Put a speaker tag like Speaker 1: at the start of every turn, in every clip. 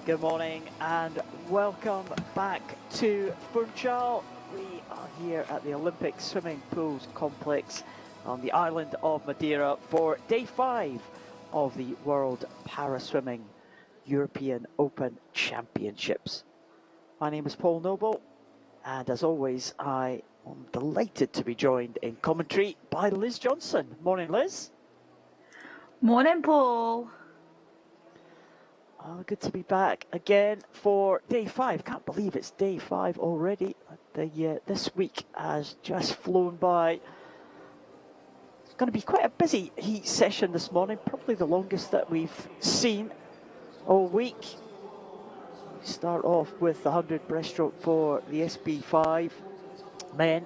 Speaker 1: Good morning and welcome back to Funchal. We are here at the Olympic Swimming Pools Complex on the island of Madeira for day 5 of the World Paraswimming European Open Championships. My name is Paul Noble, and as always, I am delighted to be joined in commentary by Liz Johnson. Morning, Liz.
Speaker 2: Morning, Paul.
Speaker 1: Oh, good to be back again for day 5. Can't believe it's day 5 already. This week has just flown by. It's going to be quite a busy heat session this morning, probably the longest that we've seen all week. We start off with the 100 breaststroke for the SB5 men.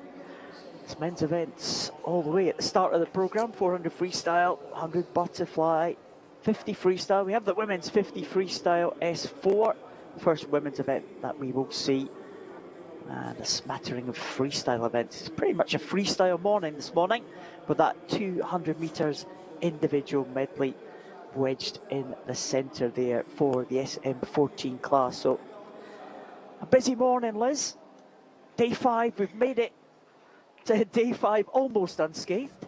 Speaker 1: It's men's events all the way at the start of the programme. 400 freestyle, 100 butterfly, 50 freestyle. We have the women's 50 freestyle S4, first women's event that we will see. And a smattering of freestyle events. It's pretty much a freestyle morning this morning, with that 200 metres individual medley wedged in the centre there for the SM14 class. So a busy morning, Liz. Day 5, we've made it to day 5 almost unscathed.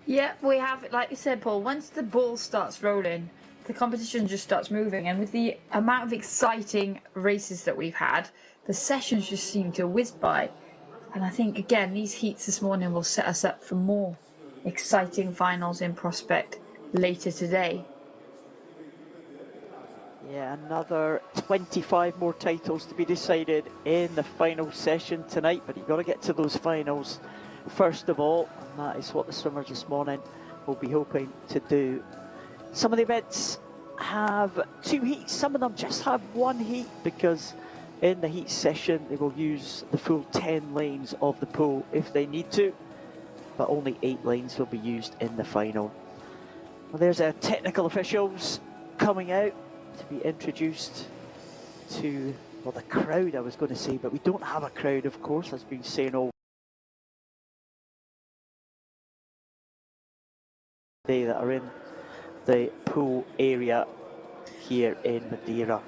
Speaker 2: Yeah, we have, like you said, Paul, once the ball starts rolling, the competition just starts moving. And with the amount of exciting races that we've had, the sessions just seem to whiz by. And I think, again, these heats this morning will set us up for more exciting finals in prospect later today.
Speaker 1: Yeah, another 25 more titles to be decided in the final session tonight, but you've got to get to those finals first of all, and that is what the swimmers this morning will be hoping to do. Some of the events have 2 heats, some of them just have 1 heat, because in the heat session they will use the full 10 lanes of the pool if they need to, but only 8 lanes will be used in the final. Well, there's our technical officials coming out to be introduced to, well, the crowd I was going to say, but we don't have a crowd, of course, as been saying all day, that are in the pool area here in Madeira.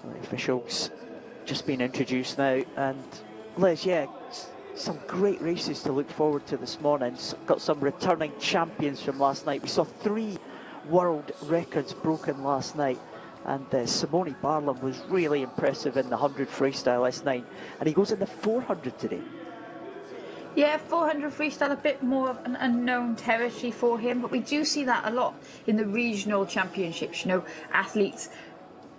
Speaker 1: The officials just been introduced now, and Liz, yeah, some great races to look forward to this morning. Got some returning champions from last night. We saw 3 world records broken last night, and Simone Barlam was really impressive in the 100 freestyle S9, and he goes in the 400 today.
Speaker 2: Yeah, 400 freestyle, a bit more of an unknown territory for him, but we do see that a lot in the regional championships. You know, athletes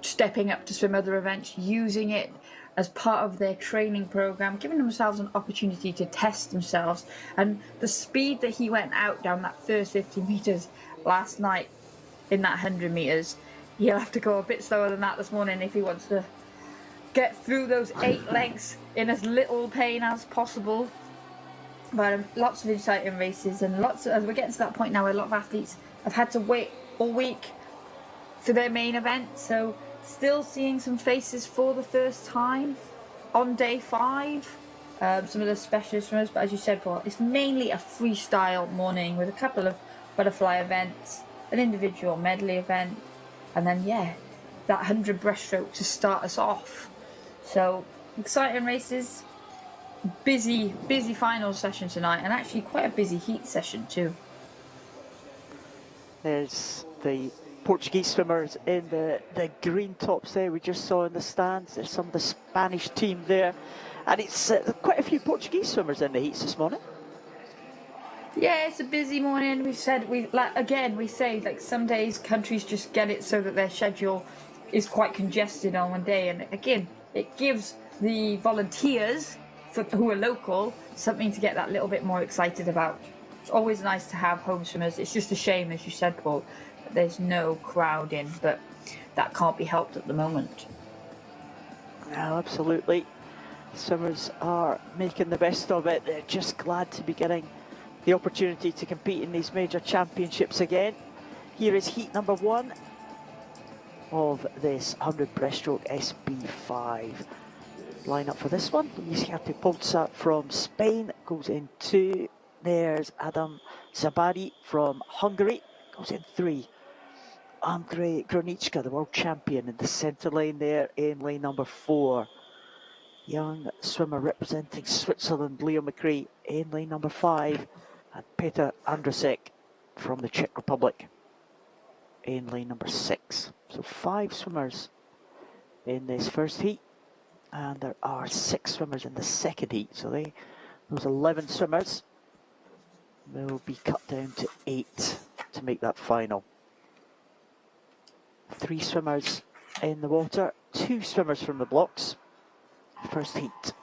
Speaker 2: stepping up to swim other events, using it as part of their training program, giving themselves an opportunity to test themselves. And the speed that he went out down that first 50 metres last night in that 100 metres, he'll have to go a bit slower than that this morning if he wants to get through those 8 lengths in as little pain as possible. But lots of exciting races, and lots of, as we're getting to that point now where a lot of athletes have had to wait all week for their main event, so still seeing some faces for the first time on day 5. Some of the specialist swimmers, but as you said, Paul, it's mainly a freestyle morning with a couple of butterfly events, an individual medley event, and then, yeah, that 100 breaststroke to start us off. So exciting races, busy final session tonight, and actually quite a busy heat session too.
Speaker 1: There's the Portuguese swimmers in the green tops there we just saw in the stands. There's some of the Spanish team there, and it's quite a few Portuguese swimmers in the heats this morning.
Speaker 2: Yeah, it's a busy morning. We say like some days countries just get it so that their schedule is quite congested on one day, and again it gives the volunteers who are local something to get that little bit more excited about. It's always nice to have home swimmers. It's just a shame, as you said, Paul, that there's no crowd in, but that can't be helped at the moment.
Speaker 1: No, absolutely. Swimmers are making the best of it. They're just glad to be getting the opportunity to compete in these major championships again. Here is heat number 1 of this 100 breaststroke SB5. Line up for this one. Luis Ponsa from Spain goes into There's Adam Zabari from Hungary, goes in 3. Andrei Gronichka, the world champion, in the centre lane there in lane number 4. Young swimmer representing Switzerland, Leo McCree, in lane number 5. And Peter Andrusek from the Czech Republic in lane number 6. So 5 swimmers in this first heat, and there are 6 swimmers in the second heat. So those 11 swimmers will be cut down to 8 to make that final. 3 swimmers in the water, 2 swimmers from the blocks. First heat.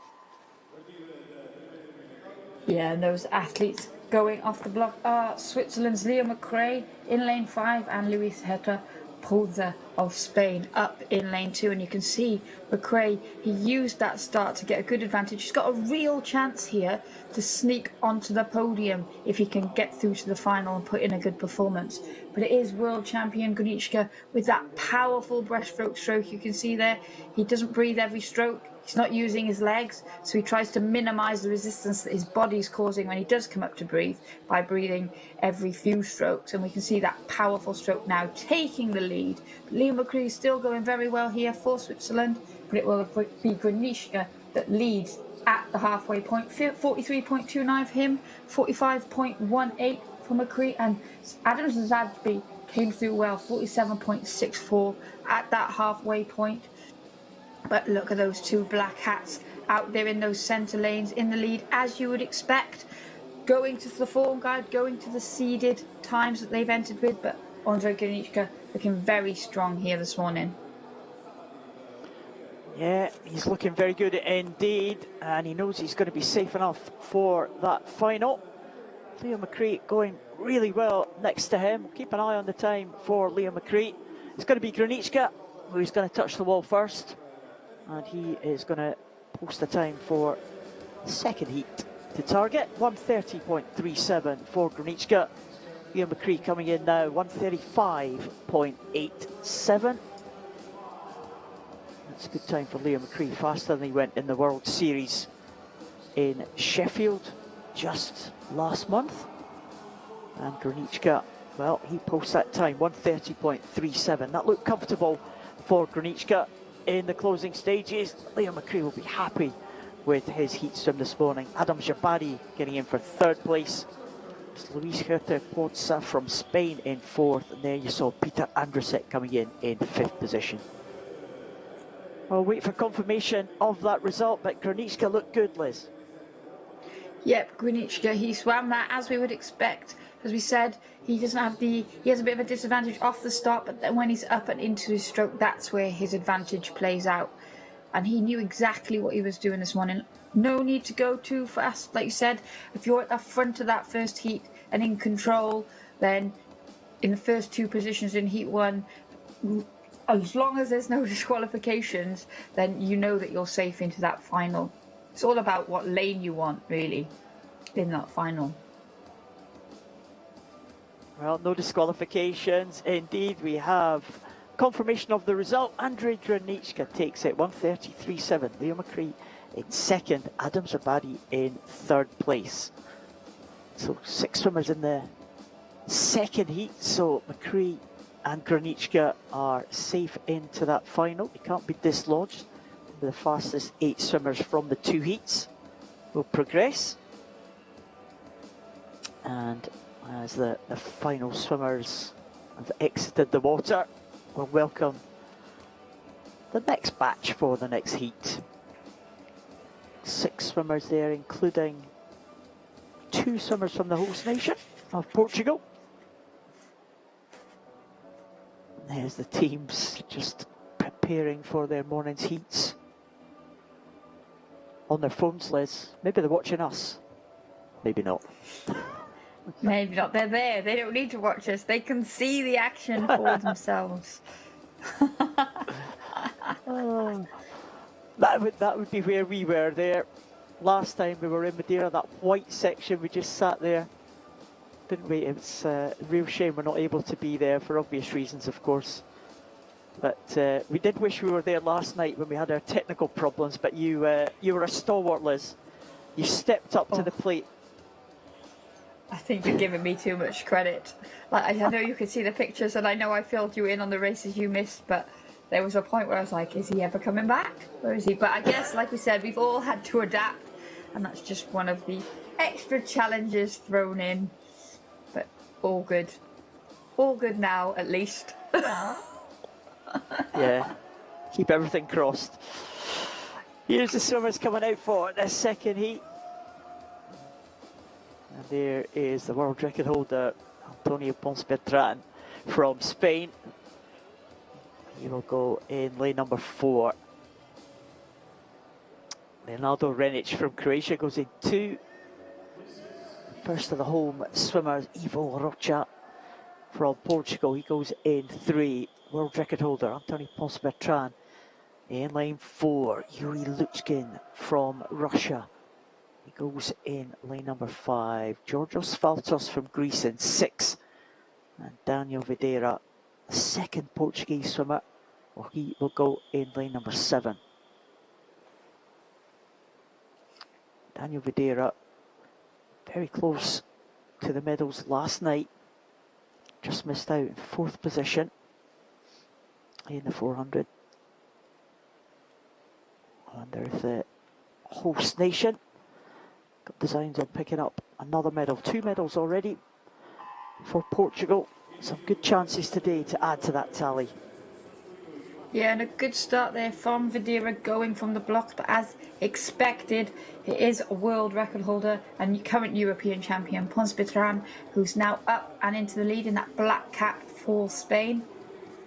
Speaker 2: Yeah, and those athletes going off the block are Switzerland's Leo McCree in lane 5 and Luis Herta Polza of Spain up in lane 2. And you can see McCree, he used that start to get a good advantage. He's got a real chance here to sneak onto the podium if he can get through to the final and put in a good performance. But it is world champion Gronichka with that powerful breaststroke stroke. You can see there, he doesn't breathe every stroke. He's not using his legs, so he tries to minimise the resistance that his body's causing when he does come up to breathe by breathing every few strokes. And we can see that powerful stroke now taking the lead. But Leo McCree is still going very well here for Switzerland, but it will be Gronichka that leads at the halfway point. 43.29 for him, 45.18 for McCree, and Adam Zadby came through well, 47.64 at that halfway point. But look at those 2 black hats out there in those centre lanes in the lead, as you would expect. Going to the form guide, going to the seeded times that they've entered with. But Andrei Gronichka looking very strong here this morning.
Speaker 1: Yeah, he's looking very good indeed. And he knows he's going to be safe enough for that final. Leo McCree going really well next to him. Keep an eye on the time for Leo McCree. It's going to be Gronichka who's going to touch the wall first. And he is going to post the time for the second heat to target. 1:30.37 for Gronichka. Leo McCree coming in now, 1:35.87. That's a good time for Leo McCree, faster than he went in the World Series in Sheffield just last month. And Gronichka, well, he posts that time, 1:30.37. That looked comfortable for Gronichka in the closing stages. Leo McCree will be happy with his heat swim this morning. Adam Jabari getting in for 3rd place. It's Luis Herta Ponsa from Spain in 4th. And there you saw Peter Andrusek coming in 5th position. I'll wait for confirmation of that result, but Gronichka looked good, Liz.
Speaker 2: Yep, Gronichka, he swam that as we would expect. As we said, he has a bit of a disadvantage off the start, but then when he's up and into his stroke, that's where his advantage plays out. And he knew exactly what he was doing this morning. No need to go too fast. Like you said, if you're at the front of that first heat and in control, then in the first 2 positions in heat 1, as long as there's no disqualifications, then you know that you're safe into that final. It's all about what lane you want, really, in that final.
Speaker 1: Well, no disqualifications. Indeed, we have confirmation of the result. Andrei Gronichka takes it, 1:33.7. Leo McCree in 2nd, Adam Zabari in 3rd place. So 6 swimmers in the second heat. So McCree and Gronichka are safe into that final. They can't be dislodged. The fastest 8 swimmers from the 2 heats will progress. And as the final swimmers have exited the water, we'll welcome the next batch for the next heat. 6 swimmers there, including 2 swimmers from the host nation of Portugal. There's the teams just preparing for their morning's heats. On their phones, Liz. Maybe they're watching us. Maybe not.
Speaker 2: Maybe not. They're there. They don't need to watch us. They can see the action for themselves.
Speaker 1: That would be where we were there. Last time we were in Madeira, that white section, we just sat there, didn't we? It's a real shame we're not able to be there for obvious reasons, of course. But we did wish we were there last night when we had our technical problems, but you were a stalwart, Liz. You stepped up to the plate.
Speaker 2: I think you're giving me too much credit. Like, I know you could see the pictures, and I know I filled you in on the races you missed, but there was a point where I was like, is he ever coming back? Where is he? But I guess, like we said, we've all had to adapt, and that's just one of the extra challenges thrown in. But all good. All good now, at least.
Speaker 1: Yeah, keep everything crossed. Here's the swimmers coming out for the second heat. And there is the world record holder, Antonio Pons-Bertran from Spain. He will go in lane number 4. Leonardo Renic from Croatia goes in 2. First of the home swimmers, Ivo Rocha from Portugal, he goes in 3. World record holder, Antonio Pons-Bertran in lane 4. Yuri Luchkin from Russia, he goes in lane number 5. Georgios Faltos from Greece in 6. And Daniel Videira, the second Portuguese swimmer, well, he will go in lane number 7. Daniel Videira, very close to the medals last night. Just missed out in 4th position in the 400. I wonder if the host nation got designs on picking up another medal. 2 medals already for Portugal. Some good chances today to add to that tally.
Speaker 2: Yeah, and a good start there from Videira going from the blocks, but as expected, it is a world record holder and current European champion Pons-Bertran, who's now up and into the lead in that black cap for Spain.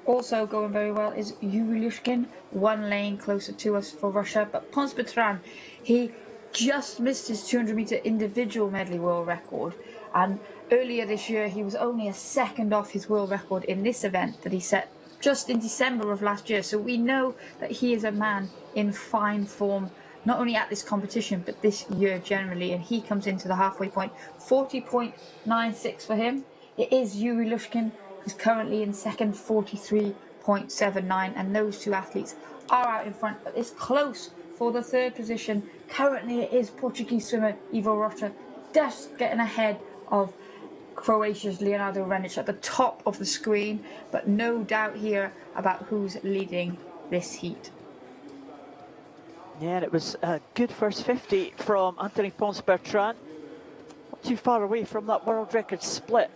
Speaker 2: Also going very well is Yuri Lushkin, 1 lane closer to us for Russia, but Pons-Bertran, he just missed his 200-meter individual medley world record, and earlier this year he was only a second off his world record in this event that he set just in December of last year. So we know that he is a man in fine form, not only at this competition, but this year generally. And he comes into the halfway point, 40.96 for him. It is Yuri Lushkin, who's currently in second, 43.79. And those 2 athletes are out in front, but it's close for the 3rd position. Currently, it is Portuguese swimmer Ivo Rocha, just getting ahead of Croatia's Leonardo Renic at the top of the screen, but no doubt here about who's leading this heat.
Speaker 1: Yeah, and it was a good first 50 from Anthony Pons-Bertran. Not too far away from that world record split.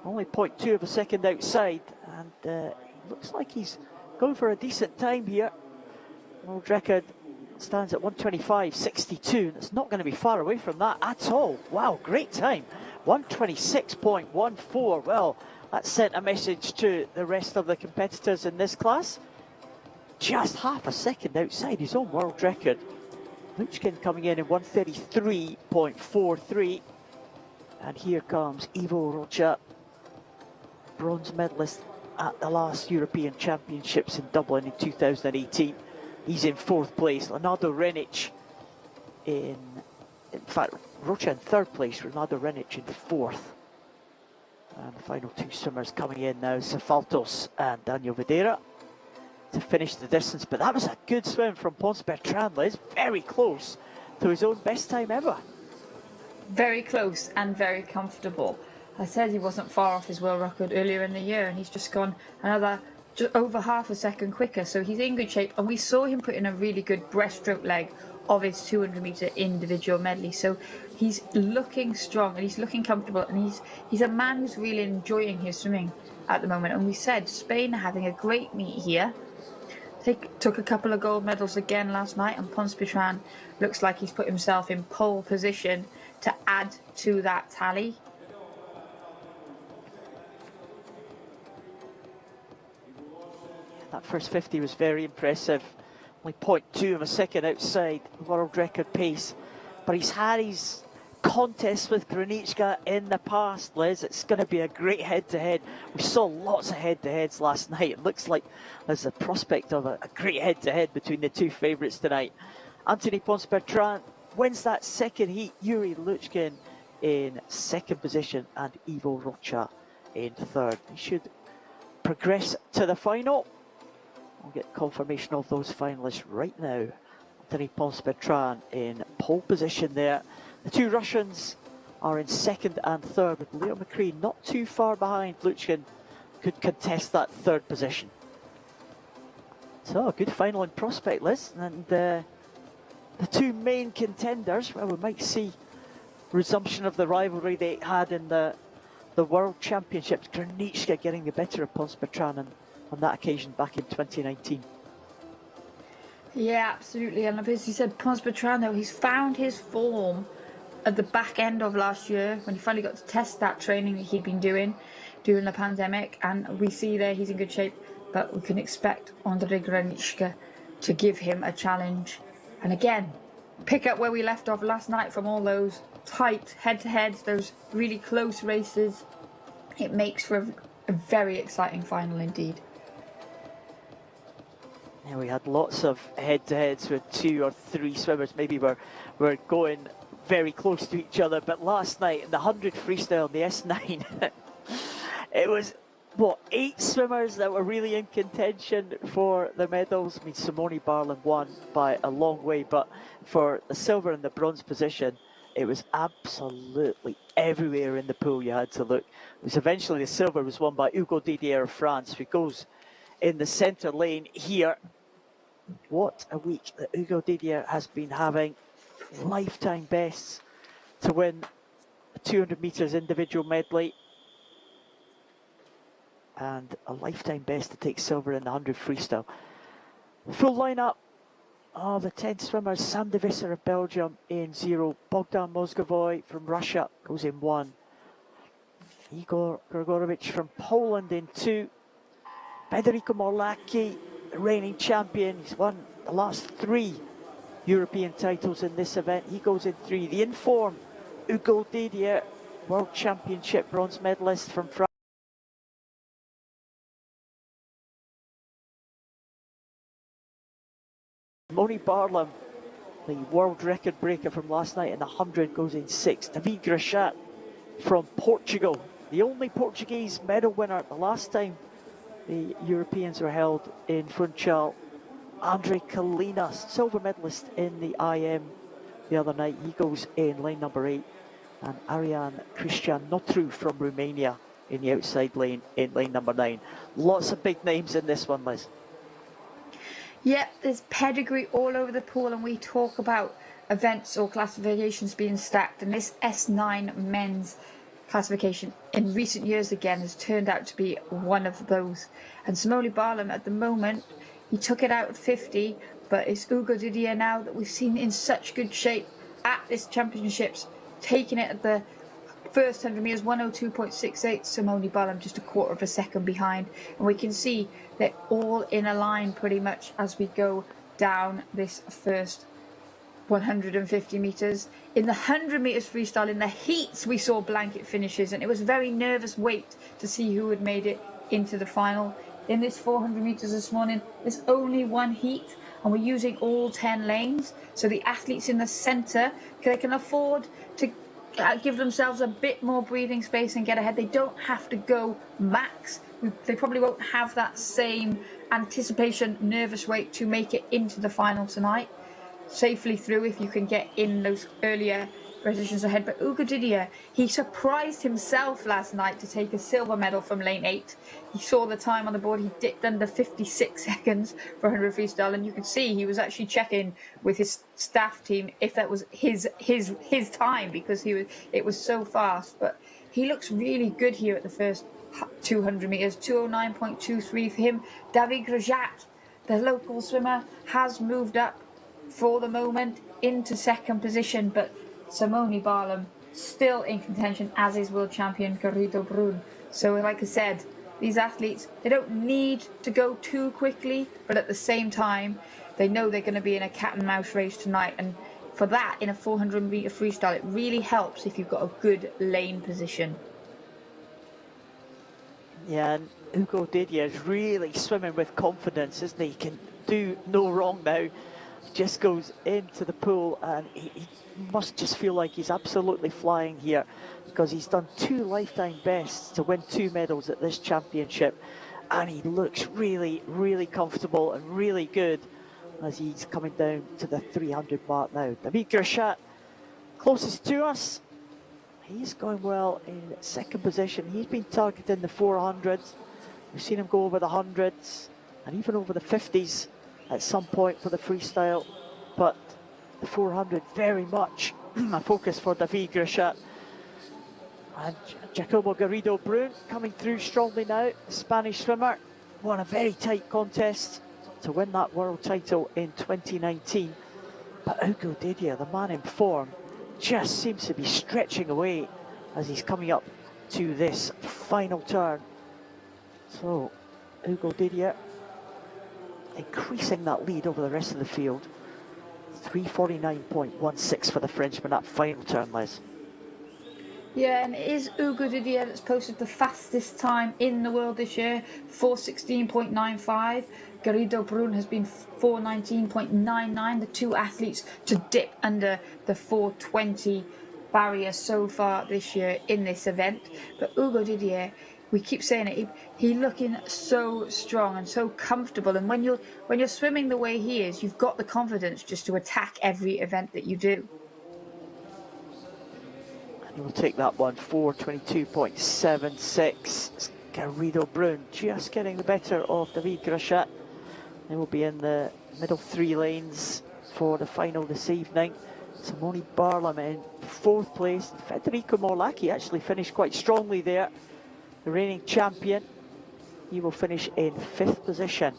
Speaker 1: Only 0.2 of a second outside, and looks like he's going for a decent time here. World record stands at 1:25.62, and it's not going to be far away from that at all. Wow, great time. 1:26.14. Well, that sent a message to the rest of the competitors in this class. Just half a second outside his own world record. Luchkin coming in 1:33.43. And here comes Ivo Rocha, bronze medalist at the last European Championships in Dublin in 2018. He's in 4th place. Leonardo Renic in fact, Rocha in 3rd place, Leonardo Renic in 4th. And the final 2 swimmers coming in now, Faltos and Daniel Videira, to finish the distance. But that was a good swim from Pons-Bertran, Liz. Very close to his own best time ever.
Speaker 2: Very close and very comfortable. I said he wasn't far off his world record earlier in the year, and he's just gone another just over half a second quicker. So he's in good shape, and we saw him put in a really good breaststroke leg of his 200-meter individual medley. So he's looking strong and he's looking comfortable, and he's a man who's really enjoying his swimming at the moment. And we said Spain are having a great meet here. Took a couple of gold medals again last night, and Pons-Bertran looks like he's put himself in pole position to add to that tally.
Speaker 1: That first 50 was very impressive. Only 0.2 of a second outside the world record pace. But he's had his contests with Granichka in the past, Liz. It's going to be a great head-to-head. We saw lots of head-to-heads last night. It looks like there's a prospect of a great head-to-head between the 2 favourites tonight. Anthony Pons-Bertran wins that second heat. Yuri Luchkin in 2nd position and Ivo Rocha in 3rd. He should progress to the final. We'll get confirmation of those finalists right now. Anthony Pons-Bertran in pole position there. The 2 Russians are in second and third, with Leo McCree not too far behind. Luchkin could contest that third position. So a good final in prospect, Liz, and the two main contenders, well, we might see resumption of the rivalry they had in the World Championships. Graniczka getting the better of Pons Bertrand on that occasion back in 2019.
Speaker 2: Yeah, absolutely. And as you said, Pons Bertrand, though, he's found his form at the back end of last year when he finally got to test that training that he'd been doing during the pandemic. And we see there he's in good shape, but we can expect Andrzej Graniczka to give him a challenge. And again, pick up where we left off last night from all those tight head-to-heads, those really close races. It makes for a very exciting final indeed.
Speaker 1: Yeah, we had lots of head-to-heads with 2 or 3 swimmers. Maybe we're going very close to each other, but last night in the 100 freestyle, the S9, it was, what, 8 swimmers that were really in contention for the medals. I mean, Simone Barlam won by a long way, but for the silver and the bronze position, it was absolutely everywhere in the pool you had to look. It was eventually the silver was won by Hugo Didier of France, who goes in the centre lane here. What a week that Hugo Didier has been having. Lifetime bests to win a 200 metres individual medley, and a lifetime best to take silver in the 100 freestyle. Full lineup of the 10 swimmers: Sam de Visser of Belgium in 0, Bogdan Mozgovoy from Russia goes in 1, Igor Grigorovic from Poland in 2, Federico Morlacchi, the reigning champion, he's won the last 3 European titles in this event, he goes in 3, the in-form Hugo Didier, World Championship bronze medalist from France. Simone Barlam, the world record breaker from last night in the 100, goes in 6. David Grachat from Portugal, the only Portuguese medal winner the last time the Europeans were held in Funchal. Andre Kalina, silver medalist in the IM the other night, he goes in lane number 8. And Ariane Cristian Notru from Romania in the outside lane in lane number 9. Lots of big names in this one, Liz.
Speaker 2: Yep, there's pedigree all over the pool, and we talk about events or classifications being stacked, and this S9 men's classification in recent years again has turned out to be one of those. And Simone Barlam at the moment, he took it out at 50, but it's Hugo Didier now that we've seen in such good shape at this championships, taking it at the first 100 metres, 102.68, Simone Barlam just a quarter of a second behind. And we can see they're all in a line pretty much as we go down this first 150 metres. In the 100 metres freestyle, in the heats, we saw blanket finishes, and it was a very nervous wait to see who had made it into the final. In this 400 metres this morning, there's only one heat, and we're using all 10 lanes. So the athletes in the centre, they can afford to give themselves a bit more breathing space and get ahead. They don't have to go max. They probably won't have that same anticipation, nervous wait to make it into the final tonight safely through if you can get in those earlier positions ahead. But Hugo Didier, he surprised himself last night to take a silver medal from lane 8. He saw the time on the board, he dipped under 56 seconds for 100 freestyle, and you could see he was actually checking with his staff team if that was his time, because it was so fast. But he looks really good here at the first 200 metres, 209.23 for him. David Grajat, the local swimmer, has moved up for the moment into second position, but Simone Barlam still in contention, as is world champion Garrido Brun. So like I said, these athletes, they don't need to go too quickly, but at the same time they know they're going to be in a cat and mouse race tonight, and for that, in a 400 metre freestyle, it really helps if you've got a good lane position.
Speaker 1: Yeah, and Hugo Didier is really swimming with confidence, isn't he? He can do no wrong now. He just goes into the pool, and he must just feel like he's absolutely flying here, because he's done 2 lifetime bests to win 2 medals at this championship, and he looks really, really comfortable and really good as he's coming down to the 300 mark now. David Grachat, closest to us. He's going well in second position. He's been targeting the 400s. We've seen him go over the 100s and even over the 50s at some point for the freestyle. But the 400 very much a focus for David Grichat. And Jacobo Garrido Brun coming through strongly now. Spanish swimmer won a very tight contest to win that world title in 2019. But Hugo Didier, the man in form, just seems to be stretching away as he's coming up to this final turn. So Hugo Didier increasing that lead over the rest of the field. 3:49.16 for the Frenchman at final turn, Les.
Speaker 2: Yeah, and it is Hugo Didier that's posted the fastest time in the world this year, 4:16.95. Garrido Brun has been 4:19.99. The two athletes to dip under the 4:20 barrier so far this year in this event. But Hugo Didier, we keep saying it, he's looking so strong and so comfortable. And when you're swimming the way he is, you've got the confidence just to attack every event that you do.
Speaker 1: We'll take that one, 4:22.76. Garrido Brun just getting the better of David Grichat. They will be in the middle three lanes for the final this evening. Simone Barlam in fourth place. Federico Morlacchi actually finished quite strongly there. The reigning champion, he will finish in fifth position.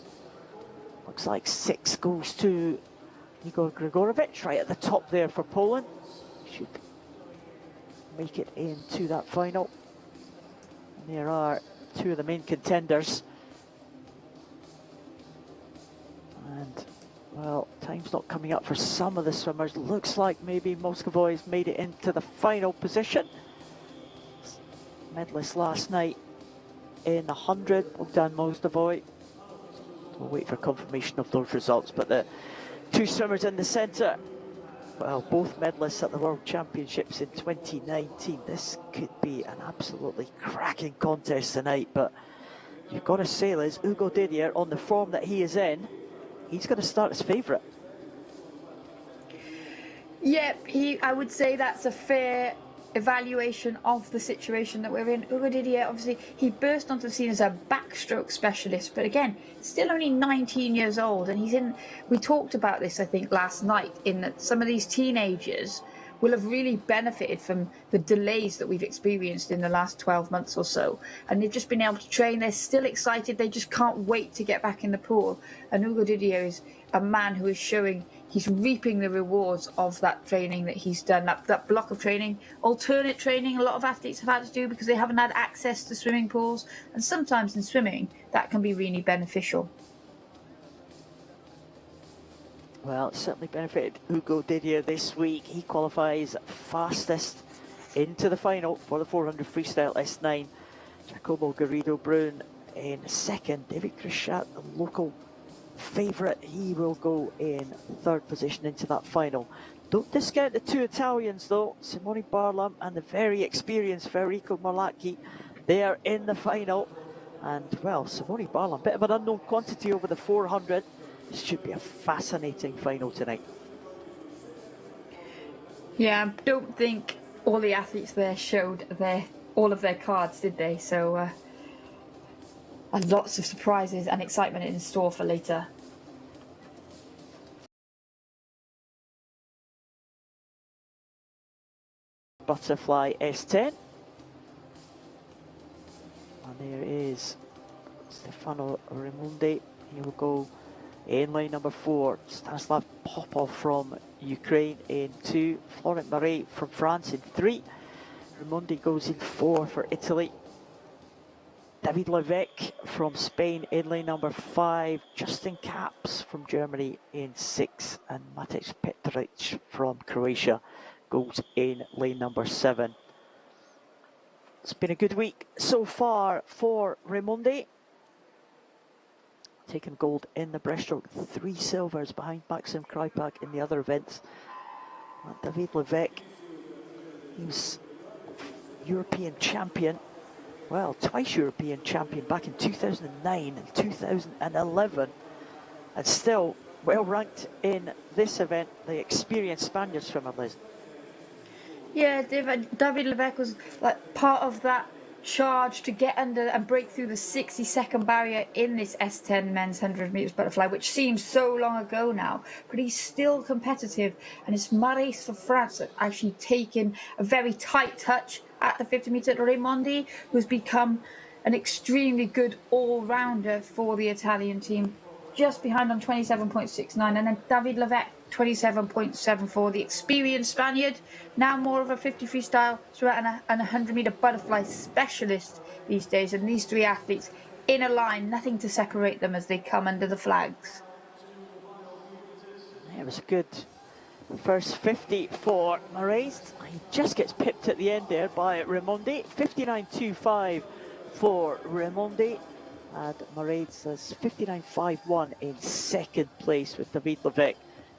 Speaker 1: Looks like 6 goes to Igor Grigorovic right at the top there for Poland. Should make it into that final. And there are two of the main contenders. And, well, time's not coming up for some of the swimmers. Looks like maybe Moscovoy's made it into the final position. Medalist last night in the 100, Bogdan Moscovoy. We'll wait for confirmation of those results, but the two swimmers in the centre, well, both medalists at the World Championships in 2019. This could be an absolutely cracking contest tonight, but you've got to say, Liz, Hugo Didier, on the form that he is in, he's going to start as favourite.
Speaker 2: Yep, I would say that's a fair evaluation of the situation that we're in. Hugo Didier, obviously, he burst onto the scene as a backstroke specialist, but again, still only 19 years old, and we talked about this, I think, last night, in that some of these teenagers will have really benefited from the delays that we've experienced in the last 12 months or so, and they've just been able to train. They're still excited, they just can't wait to get back in the pool. And Hugo Didier is a man who is showing he's reaping the rewards of that training that he's done, that block of training, alternate training a lot of athletes have had to do because they haven't had access to swimming pools, and sometimes in swimming that can be really beneficial.
Speaker 1: Well, it certainly benefited Hugo Didier this week. He qualifies fastest into the final for the 400 freestyle S9. Jacobo Garrido Brun in second. David Grichat, the local favourite, he will go in third position into that final. Don't discount the two Italians though, Simone Barlam and the very experienced Federico Morlacchi. They are in the final, and well, Simone Barlam, bit of an unknown quantity over the 400. This should be a fascinating final tonight. Yeah,
Speaker 2: I don't think all the athletes there showed all of their cards, did they? So and lots of surprises and excitement in store for later.
Speaker 1: Butterfly S10. And there is Stefano Raimondi. He will go in lane number 4. Stanislav Popov from Ukraine in 2. Florent Marais from France in 3. Raimondi goes in 4 for Italy. David Levesque from Spain in lane number 5. Justin Kaps from Germany in 6. And Matej Petric from Croatia goes in lane number 7. It's been a good week so far for Raimondi. Taken gold in the breaststroke, 3 silvers behind Maxim Krypak in the other events. And David Levesque, he was European champion, well, twice European champion back in 2009 and 2011, and still well ranked in this event, the experienced Spaniard swimmer, Liz.
Speaker 2: Yeah, David Levesque was like part of that charge to get under and break through the 60-second barrier in this S10 men's 100 metres butterfly, which seems so long ago now, but he's still competitive. And it's Madeira for France that actually taken a very tight touch at the 50 metre. Raimondi, who's become an extremely good all-rounder for the Italian team, just behind on 27.69, and then David Levesque 27.74. The experienced Spaniard, now more of a 50 freestyle and a 100 metre butterfly specialist these days. And these three athletes in a line, nothing to separate them as they come under the flags.
Speaker 1: It was a good first 50 for Moraes. He just gets pipped at the end there by Raimondi. 59.25 for Raimondi. And Moraes is 59.51 in second place, with David Levesque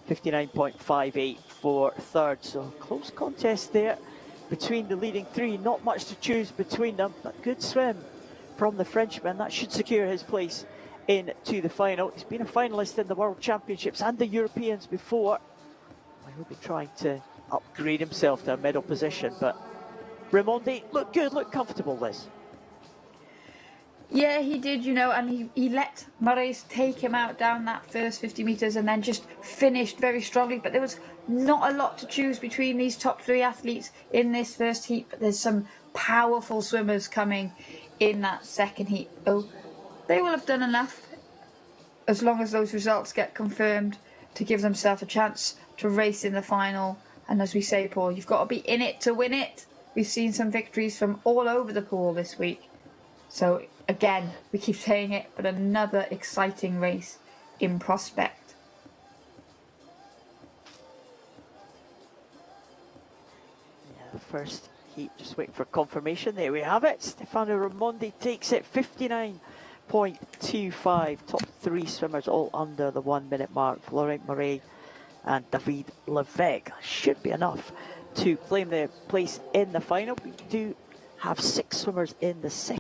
Speaker 1: 59.58 for third. So close contest there between the leading three. Not much to choose between them, but good swim from the Frenchman. That should secure his place into the final. He's been a finalist in the World Championships and the Europeans before. He'll be trying to upgrade himself to a medal position, but Raimondi looked good, looked comfortable, Liz.
Speaker 2: Yeah, he did, you know, and he let Moraes take him out down that first 50 metres and then just finished very strongly. But there was not a lot to choose between these top three athletes in this first heat. But there's some powerful swimmers coming in that second heat. Oh, they will have done enough, as long as those results get confirmed, to give themselves a chance to race in the final. And as we say, Paul, you've got to be in it to win it. We've seen some victories from all over the pool this week. So again, we keep saying it, but another exciting race in prospect.
Speaker 1: Yeah, the first heat, just waiting for confirmation. There we have it. Stefano Raimondi takes it, 59.25. Top three swimmers all under the 1 minute mark. Florent Moret and David Levesque. Should be enough to claim their place in the final. We do have 6 swimmers in the second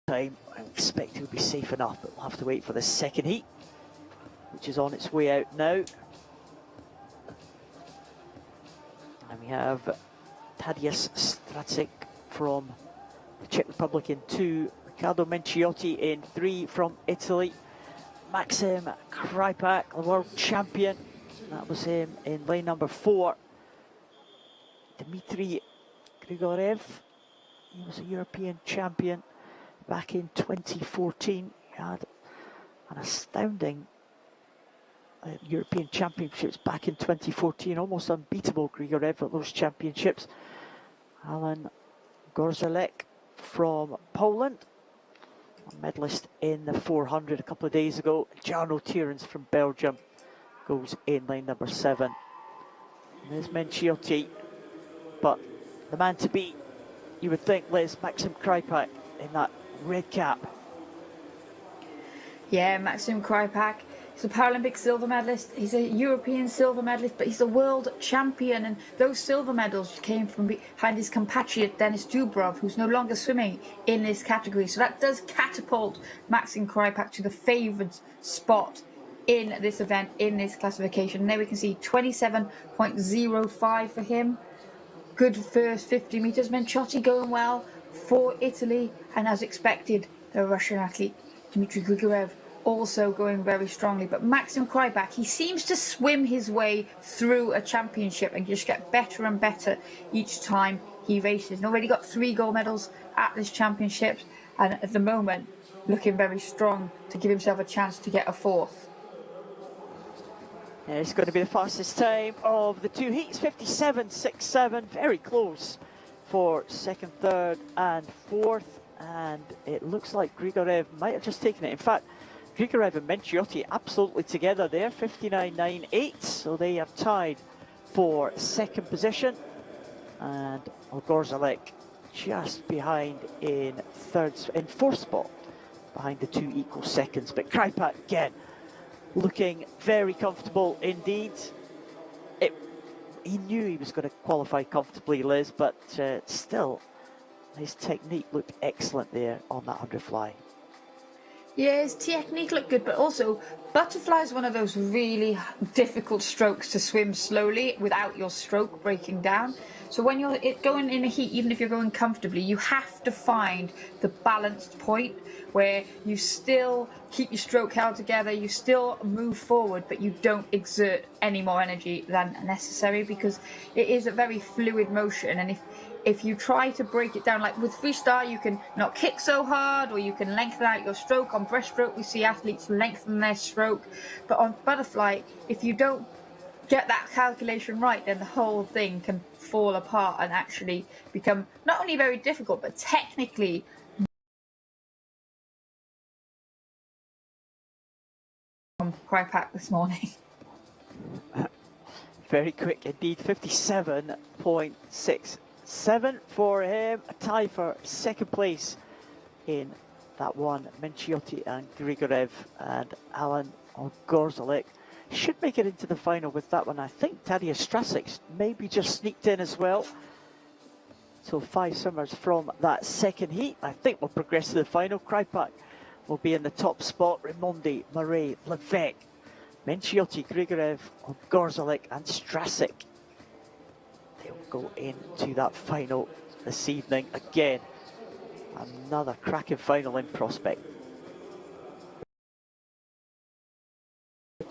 Speaker 1: time. I expect he'll be safe enough, but we'll have to wait for the second heat, which is on its way out now. And we have Tadeusz Stracek from the Czech Republic in 2, Riccardo Menciotti in 3 from Italy, Maxim Krypak, the world champion, that was him in lane number 4, Dmitry Grigorev, he was a European champion back in 2014. He had an astounding European Championships back in 2014, almost unbeatable Grigorev at those championships. Alan Gorzelek from Poland, a medalist in the 400 a couple of days ago. Jarno Tierens from Belgium goes in lane number 7. And there's Menciotti, but the man to beat, you would think, Liz, Maxim Krypak in that red cap.
Speaker 2: Yeah, Maxim Krypak. He's a Paralympic silver medalist. He's a European silver medalist, but he's a world champion. And those silver medals came from behind his compatriot Denis Dubrov, who's no longer swimming in this category. So that does catapult Maxim Krypak to the favoured spot in this event, in this classification. And there we can see 27.05 for him. Good first 50 metres. Menciotti going well for Italy. And as expected, the Russian athlete Dmitry Grigorev also going very strongly. But Maxim Krypak, he seems to swim his way through a championship and just get better and better each time he races. He's already got 3 gold medals at this championship, and at the moment looking very strong to give himself a chance to get a 4th.
Speaker 1: Yeah, it's going to be the fastest time of the 2 heats, 57.67, very close for 2nd, 3rd and 4th, and it looks like Grigorev might have just taken it. In fact, Grigorev and Menciotti absolutely together there, 59.98, so they have tied for 2nd position, and Gorzelek just behind in 4th spot, behind the 2 equal seconds. But Krypak again looking very comfortable indeed. He knew he was going to qualify comfortably, Liz, but still his technique looked excellent there on that 100 fly.
Speaker 2: Yeah, his technique looked good, but also butterfly is one of those really difficult strokes to swim slowly without your stroke breaking down. So when you're going in a heat, even if you're going comfortably, you have to find the balanced point where you still keep your stroke held together, you still move forward, but you don't exert any more energy than necessary, because it is a very fluid motion. And if you try to break it down, like with freestyle, you can not kick so hard, or you can lengthen out your stroke. On breaststroke, we see athletes lengthen their stroke, but on butterfly, if you don't get that calculation right, then the whole thing can fall apart and actually become not only very difficult, but technically quite packed this morning.
Speaker 1: Very quick indeed, 57.67 for him. A tie for second place in that one. Minciotti and Grigorev and Alan Gorzelek should make it into the final with that one. I think Tadeusz Strasic's maybe just sneaked in as well. So 5 swimmers from that second heat, I think, will progress to the final. Krypak will be in the top spot. Raimondi, Murray, Levesque, Minciotti, Grigorev, Gorzelek and Strasic. They'll go into that final this evening. Again, another cracking final in prospect.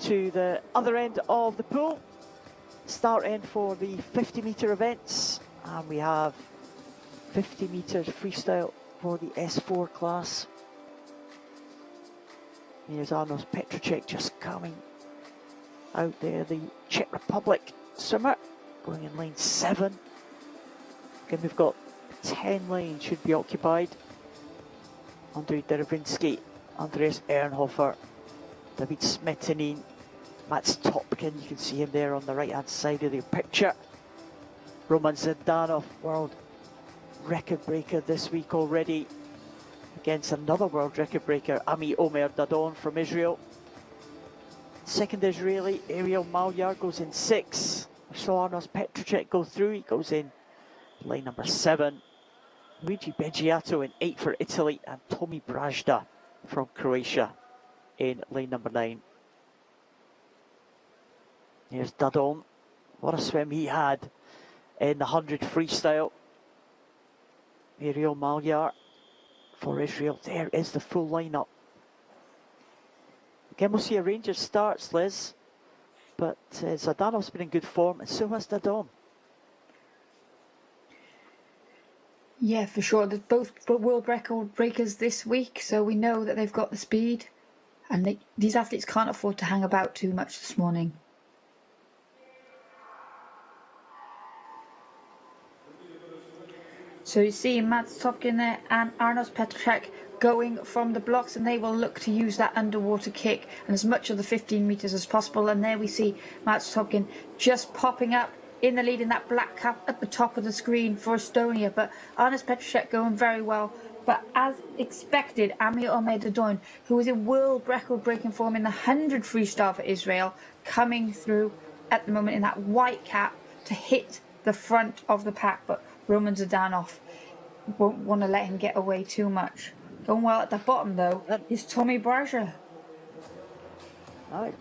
Speaker 1: To the other end of the pool, start end for the 50-metre events, and we have 50 metres freestyle for the S4 class. Here's Arnos Petrocek just coming out there, the Czech Republic swimmer, going in lane 7. Again, we've got 10 lanes should be occupied. Andrei Dervinsky, Andreas Ernhofer, David Smetinin, Mats Topkin, you can see him there on the right hand side of the picture. Roman Zdanov, world record breaker this week already, against another world record breaker, Ami Omer Dadon from Israel. Second Israeli, Ariel Malyar goes in 6. I saw Arnos Petrocek go through, he goes in lane number 7. Luigi Beggiato in 8 for Italy, and Tomi Brajda from Croatia in lane number 9. Here's Dadon. What a swim he had in the 100 freestyle. Ariel Malyar for Israel. There is the full lineup. Again, we'll see a range of starts, Liz, but Zdanov's been in good form, and so has Dadon.
Speaker 2: Yeah, for sure. There's both world record breakers this week, so we know that they've got the speed, and these athletes can't afford to hang about too much this morning. So you see Mats Topkin there and Arnos Petrocek going from the blocks, and they will look to use that underwater kick and as much of the 15 metres as possible. And there we see Mats Topkin just popping up in the lead in that black cap at the top of the screen for Estonia. But Arnos Petrocek going very well. But as expected, Ami Omer Dadon, who is in world record breaking form in the 100 freestyle for Israel, coming through at the moment in that white cap to hit the front of the pack. But Roman Zdanov won't want to let him get away too much. Going well at the bottom though is Tomi Brajda.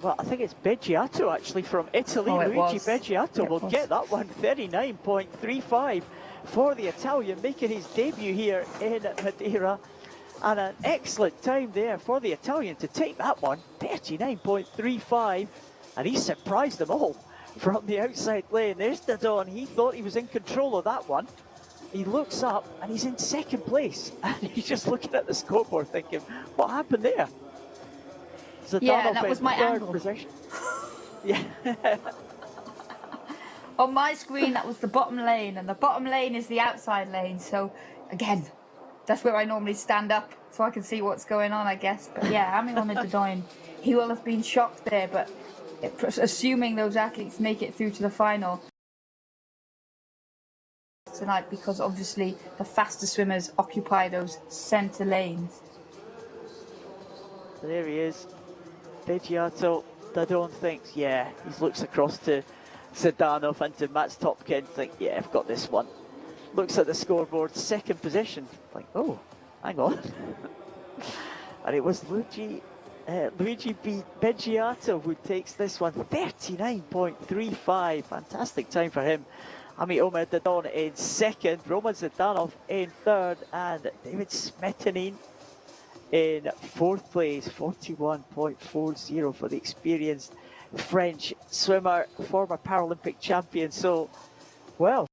Speaker 1: Well, I think it's Beggiato actually from Italy. Luigi Beggiato will get that one. 39.35 for the Italian, making his debut here in Madeira. And an excellent time there for the Italian to take that one. 39.35, and he surprised them all from the outside lane. There's Dadon. He thought he was in control of that one. He looks up and he's in second place, and he's just looking at the scoreboard thinking, what happened there?
Speaker 2: Yeah, that was my angle.
Speaker 1: Position. Yeah.
Speaker 2: On my screen, that was the bottom lane, and the bottom lane is the outside lane. So, again, that's where I normally stand up, so I can see what's going on, I guess. But yeah, Ami Omer Dadon, he will have been shocked there, but assuming those athletes make it through to the final tonight, because obviously the faster swimmers occupy those centre lanes.
Speaker 1: So there he is. Beggiato. Dadon thinks, yeah, he looks across to Zdanov and to Mats Topkin, think, yeah, I've got this one. Looks at the scoreboard, second position, like, oh, hang on. And it was Luigi Beggiato who takes this one, 39.35. Fantastic time for him. Ami Omer Dadon in second, Roman Zdanov in third, and David Smetanine in fourth place, 41.40 for the experienced French swimmer, former Paralympic champion. So, well,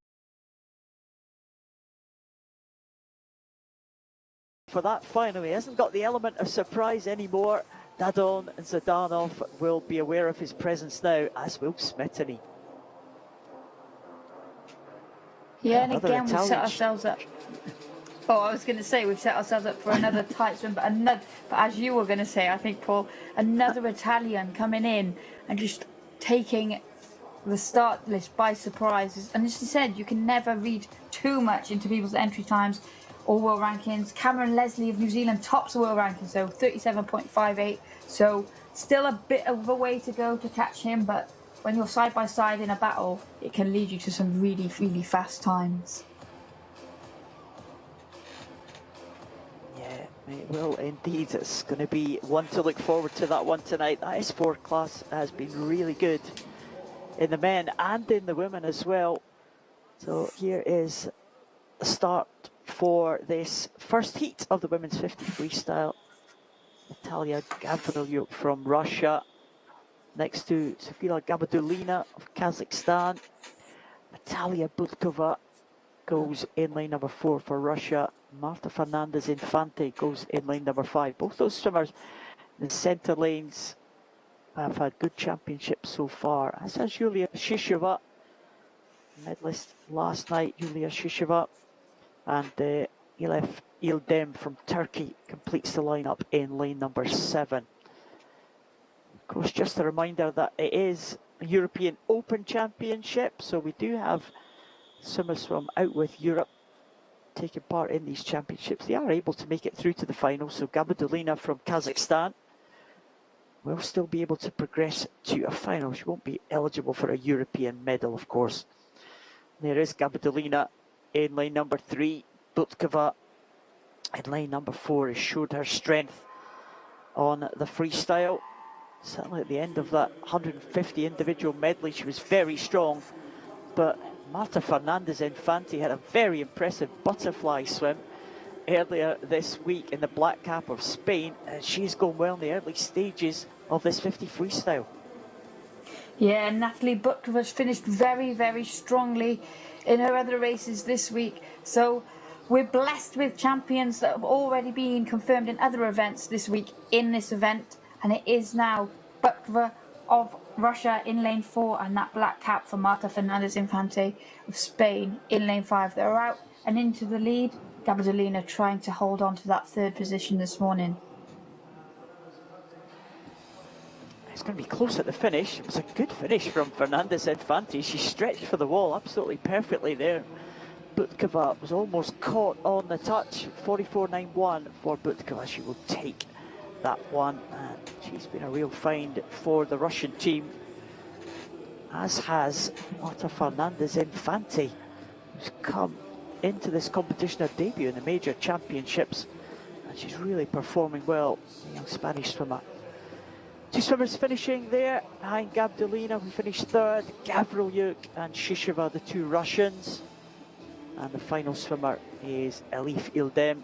Speaker 1: for that final, he hasn't got the element of surprise anymore. Dadon and Zdanov will be aware of his presence now, as will Smetany.
Speaker 2: Yeah, and again, we've set ourselves up. Oh, I was going to say, we've set ourselves up for another tight swim, but as you were going to say, I think, Paul, another Italian coming in and just taking the start list by surprise. And as you said, you can never read too much into people's entry times or world rankings. Cameron Leslie of New Zealand tops the world ranking, so 37.58. So still a bit of a way to go to catch him, but when you're side by side in a battle, it can lead you to some really, really fast times.
Speaker 1: Yeah, it will indeed. It's going to be one to look forward to, that one tonight. That S4 class has been really good in the men and in the women as well. So here is the start for this first heat of the women's 50 freestyle. Natalia Gavrilyuk from Russia, next to Sofia Gabadulina of Kazakhstan. Natalia Budkova goes in lane number 4 for Russia. Marta Fernandez Infante goes in lane number 5. Both those swimmers in the centre lanes have had good championships so far, as has Yulia Shisheva, medalist last night, Yulia Shisheva. And Elif Ildem from Turkey completes the lineup in lane number 7. Of course, just a reminder that it is a European Open Championship, so we do have swimmers from out with Europe taking part in these championships. They are able to make it through to the final, so Gabadulina from Kazakhstan will still be able to progress to a final. She won't be eligible for a European medal, of course. There is Gabadulina in lane number 3. Budkova in lane number 4 has showed her strength on the freestyle. Certainly at the end of that 150 individual medley, she was very strong. But Marta Fernandez Infante had a very impressive butterfly swim earlier this week in the Black Cap of Spain, and she's gone well in the early stages of this 50 freestyle.
Speaker 2: Yeah, Natalie Budkova's finished very, very strongly in her other races this week. So we're blessed with champions that have already been confirmed in other events this week in this event. And it is now Budkova of Russia in lane 4 and that black cap for Marta Fernandez Infante of Spain in lane 5. They're out and into the lead. Gabadulina trying to hold on to that third position this morning.
Speaker 1: It's going to be close at the finish. It was a good finish from Fernandez Infante. She stretched for the wall absolutely perfectly there. Budkova was almost caught on the touch. 44.91 for Budkova. She will take that one, and she's been a real find for the Russian team, as has Marta Fernandez Infante, who's come into this competition, her debut in the major championships, and she's really performing well, the young Spanish swimmer. Two swimmers finishing there behind Gabdulina, who finished third, Gavrilyuk and Shisheva, the two Russians, and the final swimmer is Elif Ildem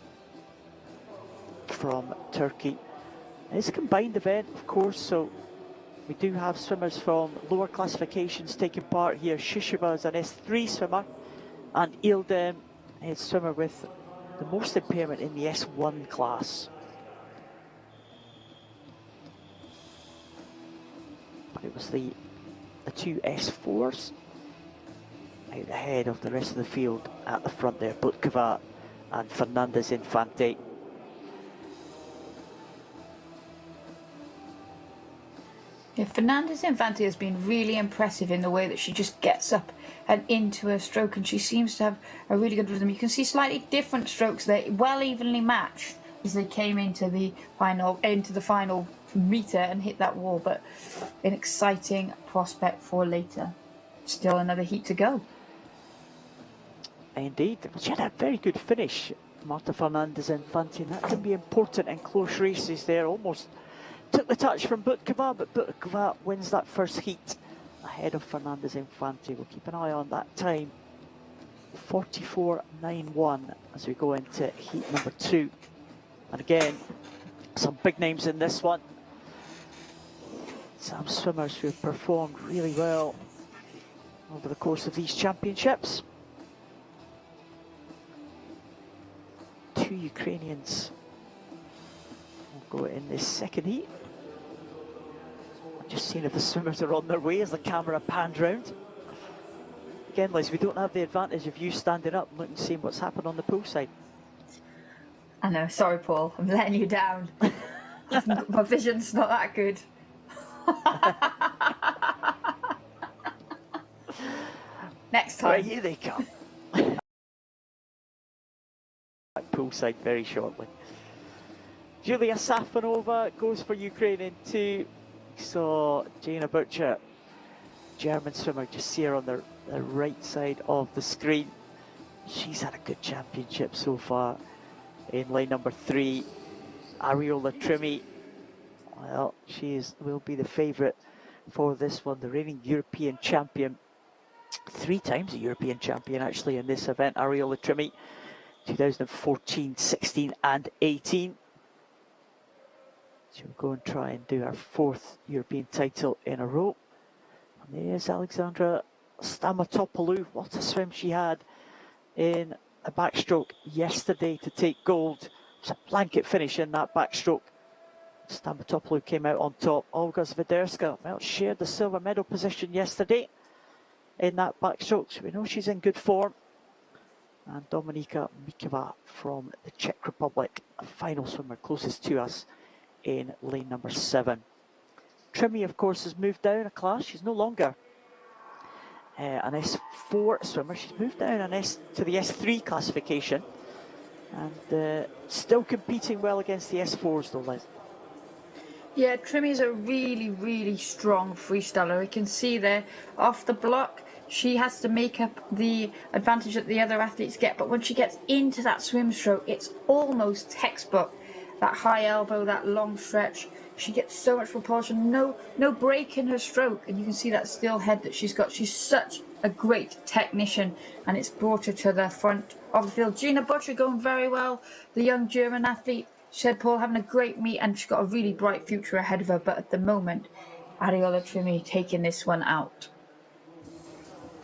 Speaker 1: from Turkey. It's a combined event, of course, so we do have swimmers from lower classifications taking part here. Shisheva is an S3 swimmer, and Ildem is a swimmer with the most impairment in the S1 class. But it was the two S4s out ahead of the rest of the field at the front there, Budkova and Fernandez Infante.
Speaker 2: Yeah, Fernandez Infante has been really impressive in the way that she just gets up and into her stroke, and she seems to have a really good rhythm. You can see slightly different strokes there, well evenly matched as they came into the final meter and hit that wall, but an exciting prospect for later. Still another heat to go.
Speaker 1: Indeed, she had a very good finish Marta Fernandez Infante, and that can be important in close races there. Almost took the touch from Butkova, but Butkova wins that first heat ahead of Fernandez Infante. We'll keep an eye on that time. 44.91 as we go into heat number 2. And again, some big names in this one. Some swimmers who have performed really well over the course of these championships. 2 Ukrainians will go in this second heat. I'm just seeing if the swimmers are on their way as the camera pans round. Again, Liz, we don't have the advantage of you standing up and looking and seeing what's happened on the poolside.
Speaker 2: I know, sorry Paul, I'm letting you down. My vision's not that good. Next time.
Speaker 1: Right, here they come. Poolside very shortly. Julia Safonova goes for Ukraine in 2. So Jana Butcher, German swimmer, just see her on the right side of the screen. She's had a good championship so far. In lane number 3, Ariola Trimi. Well, she will be the favourite for this one. The reigning European champion, 3 times a European champion actually in this event. Ariola Trimi, 2014, 16 and 18. She'll go and try and do her 4th European title in a row. And there's Alexandra Stamatopoulou. What a swim she had in a backstroke yesterday to take gold. It's a blanket finish in that backstroke. Stamatopoulou came out on top. Olga Zviderska, well, shared the silver medal position yesterday in that backstroke, so we know she's in good form. And Dominika Mikova from the Czech Republic, a final swimmer closest to us in lane number 7. Trimi, of course, has moved down a class. She's no longer an S4 swimmer. She's moved down to the S3 classification, and still competing well against the S4s though, Liz.
Speaker 2: Yeah, Trimi's a really, really strong freestyler. You can see there off the block, she has to make up the advantage that the other athletes get, but when she gets into that swim stroke, it's almost textbook. That high elbow, that long stretch, she gets so much propulsion, no break in her stroke, and you can see that still head that she's got. She's such a great technician, and it's brought her to the front of the field. Jana Butcher going very well, the young German athlete. She said, Paul, having a great meet, and she's got a really bright future ahead of her, but at the moment, Ariola Trimi taking this one out.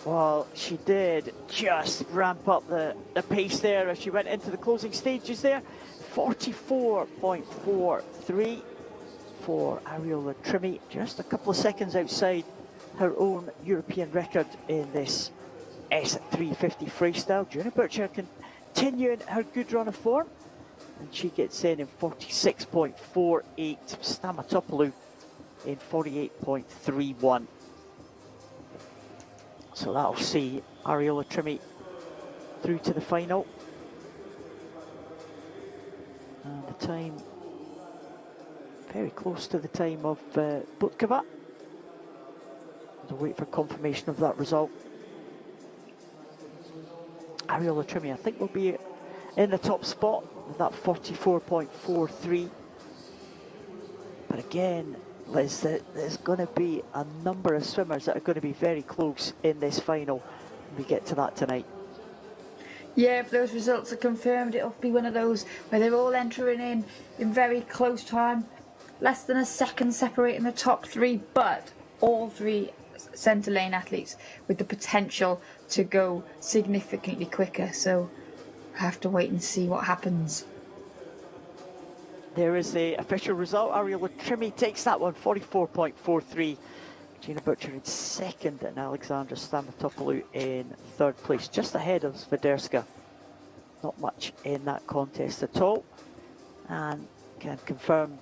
Speaker 1: Well, she did just ramp up the pace there as she went into the closing stages there. 44.43 for Ariola Trimi, just a couple of seconds outside her own European record in this S350 freestyle. Jana Butcher continuing her good run of form, and she gets in 46.48. Stamatopoulou in 48.31. So that'll see Ariola Trimi through to the final. And the time very close to the time of Butkova. We'll wait for confirmation of that result. Ariola Trimi, I think, will be in the top spot with that 44.43. But again, Liz, there's going to be a number of swimmers that are going to be very close in this final when we get to that tonight.
Speaker 2: Yeah, if those results are confirmed, it'll be one of those where they're all entering in very close time. Less than a second separating the top 3, but all 3 centre lane athletes with the potential to go significantly quicker. So I have to wait and see what happens.
Speaker 1: There is the official result. Ariola Trimi takes that one, 44.43. Jana Butcher in second and Alexandra Stamatopoulou in 3rd place, just ahead of Zviderska. Not much in that contest at all. And can confirm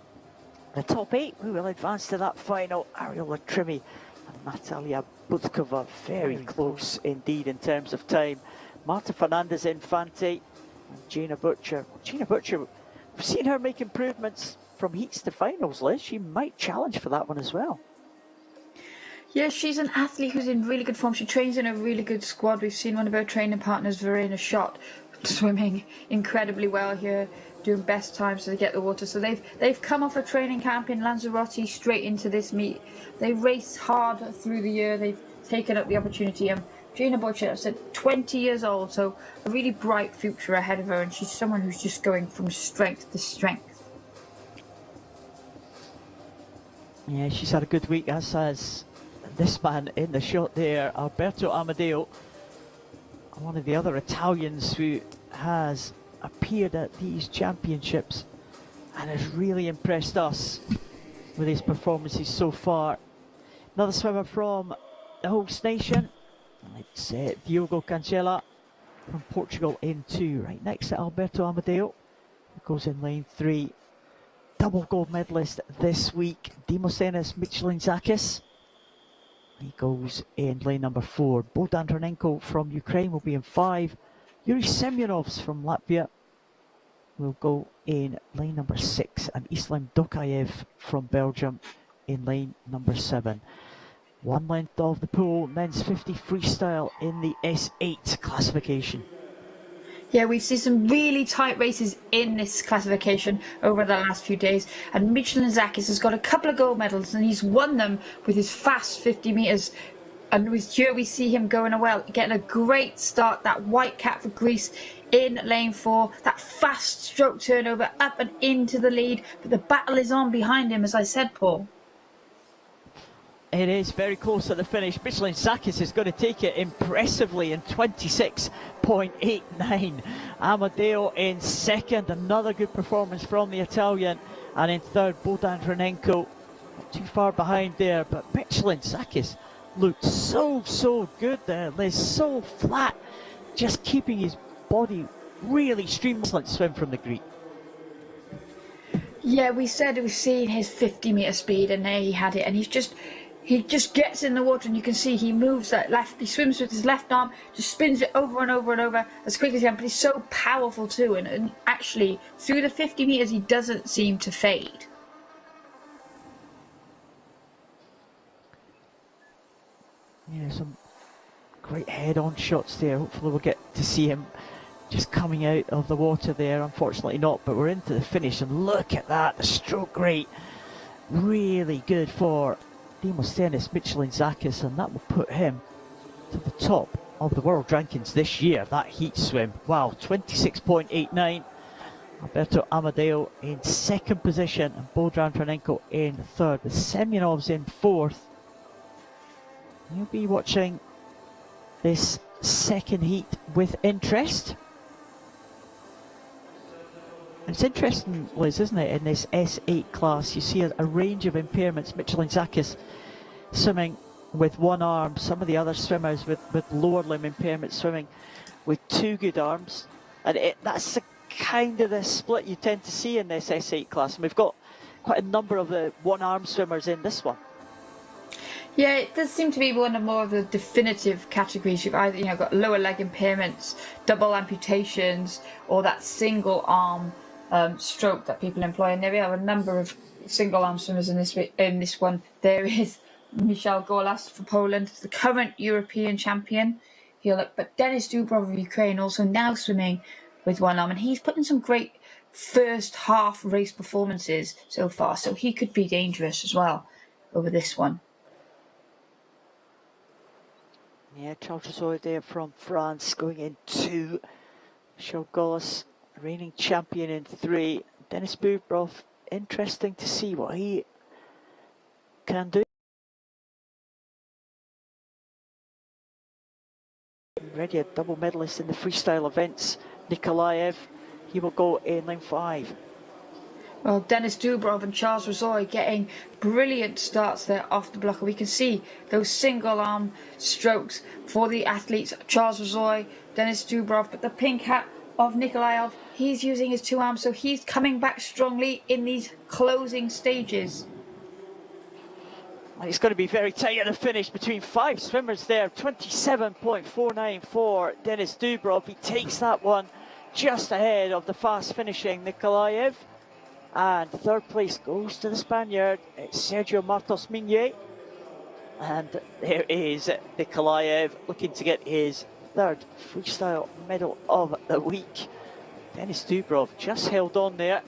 Speaker 1: the top 8 who will advance to that final. Ariola Trimi and Natalia Butkova, very close indeed in terms of time. Marta Fernandez Infante and Jana Butcher. Jana Butcher, we've seen her make improvements from heats to finals, Liz. She might challenge for that one as well.
Speaker 2: Yeah, she's an athlete who's in really good form. She trains in a really good squad. We've seen one of her training partners, Verena Schott, swimming incredibly well here, doing best times to get the water. So they've come off a training camp in Lanzarote straight into this meet. They race hard through the year. They've taken up the opportunity. Gina Boychett said 20 years old, so a really bright future ahead of her, and she's someone who's just going from strength to strength.
Speaker 1: Yeah, she's had a good week, as has this man in the shot there, Alberto Amadeo, one of the other Italians who has appeared at these championships and has really impressed us with his performances so far. Another swimmer from the host nation, it's Diogo Cancela from Portugal in 2, right next to Alberto Amadeo, who goes in lane 3. Double gold medalist this week, Demosthenis Michelintzakis. He goes in lane number 4. Bohdan Dranenko from Ukraine will be in 5. Yuri Semyonovs from Latvia will go in lane number 6. And Islam Dokayev from Belgium in lane number 7. One length of the pool, men's 50 freestyle in the S8 classification.
Speaker 2: Yeah, we've seen some really tight races in this classification over the last few days, and Michelintzakis has got a couple of gold medals, and he's won them with his fast 50 metres. And here we see him going well, getting a great start. That white cap for Greece in lane 4, that fast stroke turnover up and into the lead, but the battle is on behind him, as I said, Paul.
Speaker 1: It is very close at the finish. Michelintzakis is going to take it impressively in 26.89. Amadeo in second, another good performance from the Italian. And in third, Bohdan Dranenko, not too far behind there. But Michelintzakis looked so good there, Liz, so flat, just keeping his body really streamlined. Excellent swim from the Greek.
Speaker 2: Yeah, we said we've seen his 50 metre speed, and there he had it, and he just gets in the water, and you can see he moves that left, he swims with his left arm, just spins it over and over and over as quickly as he can, but he's so powerful too, and actually through the 50 metres he doesn't seem to fade.
Speaker 1: Yeah, some great head-on shots there. Hopefully we'll get to see him just coming out of the water there. Unfortunately not, but we're into the finish, and look at that, the stroke rate, really good for Demosthenis Michelintzakis, and that will put him to the top of the world rankings this year, that heat swim. Wow, 26.89. Alberto Amadeo in second position and Bohdan Dranenko in third, with Semyonovs in fourth. You'll be watching this second heat with interest. It's interesting, Liz, isn't it? In this S8 class, you see a range of impairments. Michelintzakis swimming with one arm, some of the other swimmers with lower limb impairments swimming with 2 good arms. And that's kind of the split you tend to see in this S8 class. And we've got quite a number of the one-arm swimmers in this one.
Speaker 2: Yeah, it does seem to be one of more of the definitive categories. You've either got lower leg impairments, double amputations, or that single arm stroke that people employ. And there we have a number of single arm swimmers in this one. There is Michał Golas for Poland, the current European champion. But Denis Dubrov of Ukraine also now swimming with one arm, and he's put in some great first half race performances so far, so he could be dangerous as well over this one.
Speaker 1: Yeah, Charles Rosoy there from France going in 2. Michał Golas, reigning champion in 3. Denis Dubrov, interesting to see what he can do. Already a double medalist in the freestyle events. Nikolaev, he will go in lane 5.
Speaker 2: Well, Denis Dubrov and Charles Rosoy getting brilliant starts there off the block. We can see those single arm strokes for the athletes. Charles Rosoy, Denis Dubrov, but the pink hat of Nikolaev, he's using his 2 arms, so he's coming back strongly in these closing stages.
Speaker 1: It's going to be very tight at the finish between 5 swimmers there. 27.49 for Denis Dubrov. He takes that one just ahead of the fast finishing Nikolaev. And third place goes to the Spaniard, it's Sergio Martos Minier. And there is Nikolaev looking to get his third freestyle medal of the week. Denis Dubrov just held on there.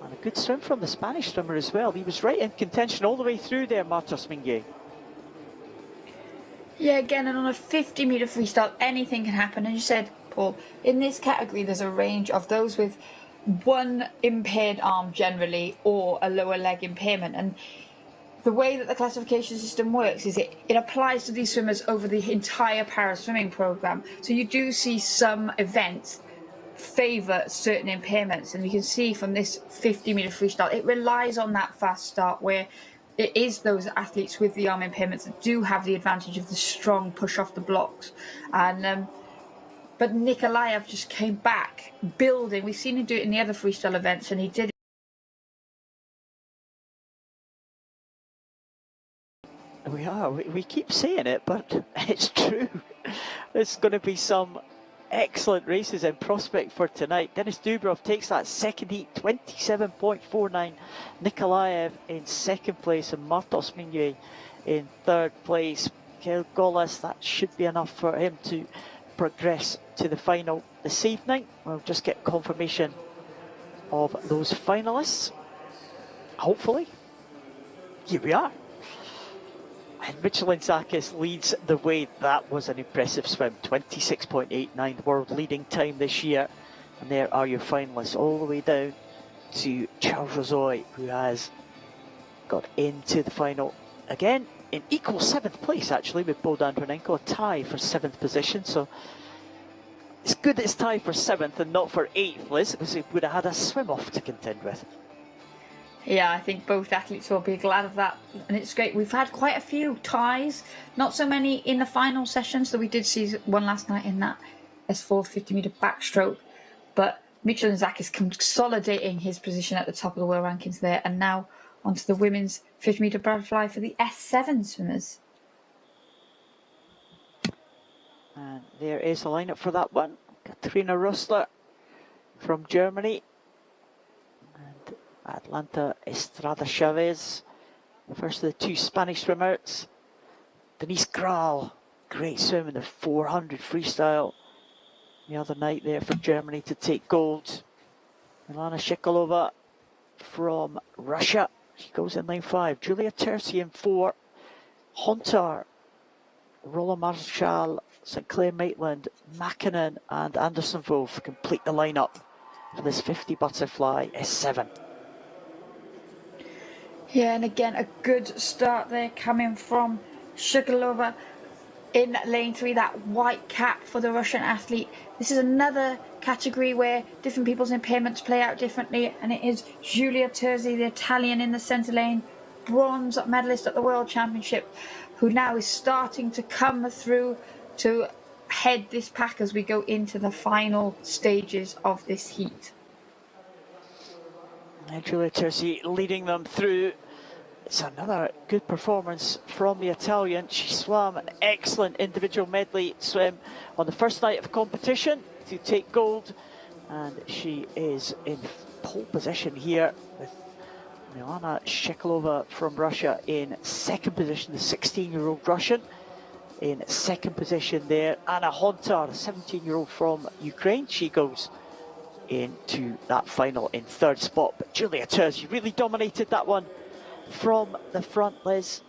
Speaker 1: And a good swim from the Spanish swimmer as well. He was right in contention all the way through there, Martos Minguet.
Speaker 2: Yeah, again, and on a 50-metre freestyle, anything can happen. And you said, Paul, in this category, there's a range of those with one impaired arm generally or a lower leg impairment. And the way that the classification system works is it applies to these swimmers over the entire para-swimming programme. So you do see some events favour certain impairments. And you can see from this 50-metre freestyle, it relies on that fast start where it is those athletes with the arm impairments that do have the advantage of the strong push off the blocks. And but Nikolaev just came back building. We've seen him do it in the other freestyle events, and he did.
Speaker 1: We keep saying it, but it's true. There's going to be some excellent races in prospect for tonight. Denis Dubrov takes that second heat, 27.49. Nikolaev in second place, and Martos Minguet in third place. Mikhail Golas, that should be enough for him to progress to the final this evening. We'll just get confirmation of those finalists. Hopefully. Here we are. And Michelintzakis leads the way. That was an impressive swim. 26.89, the world leading time this year. And there are your finalists all the way down to Charles Rozoy, who has got into the final again in equal 7th place, actually, with Bohdan Dronenko, a tie for 7th position. So it's good it's tied for 7th and not for 8th, Liz, because he would have had a swim off to contend with.
Speaker 2: Yeah, I think both athletes will be glad of that, and it's great. We've had quite a few ties, not so many in the final sessions, though we did see one last night in that S4 50-metre backstroke. But Michelintzakis consolidating his position at the top of the world rankings there, and now onto the women's 50-metre butterfly for the S7 swimmers.
Speaker 1: And there is the lineup for that one. Katrina Rössler from Germany. And Atlanta Estrada Chavez, first of the two Spanish swimmers. Denise Graal, great swim in the 400 freestyle the other night there for Germany to take gold. Milana Shekalova from Russia, she goes in line 5. Julia Terzi in 4. Hontar, Roland Marshall, St Clair Maitland, Makinen and Anderson Wolf complete the lineup for this 50 butterfly S7.
Speaker 2: Yeah, and again, a good start there coming from Shekalova in lane 3, that white cap for the Russian athlete. This is another category where different people's impairments play out differently, and it is Giulia Terzi, the Italian, in the centre lane, bronze medalist at the World Championship, who now is starting to come through to head this pack as we go into the final stages of this heat.
Speaker 1: And Giulia Terzi leading them through. It's another good performance from the Italian. She swam an excellent individual medley swim on the first night of competition to take gold. And she is in pole position here with Milana Shekalova from Russia in second position, the 16-year-old Russian in second position there. Anna Hontar, the 17-year-old from Ukraine, she goes into that final in third spot. But Giulia Terzi really dominated that one from the front, Liz.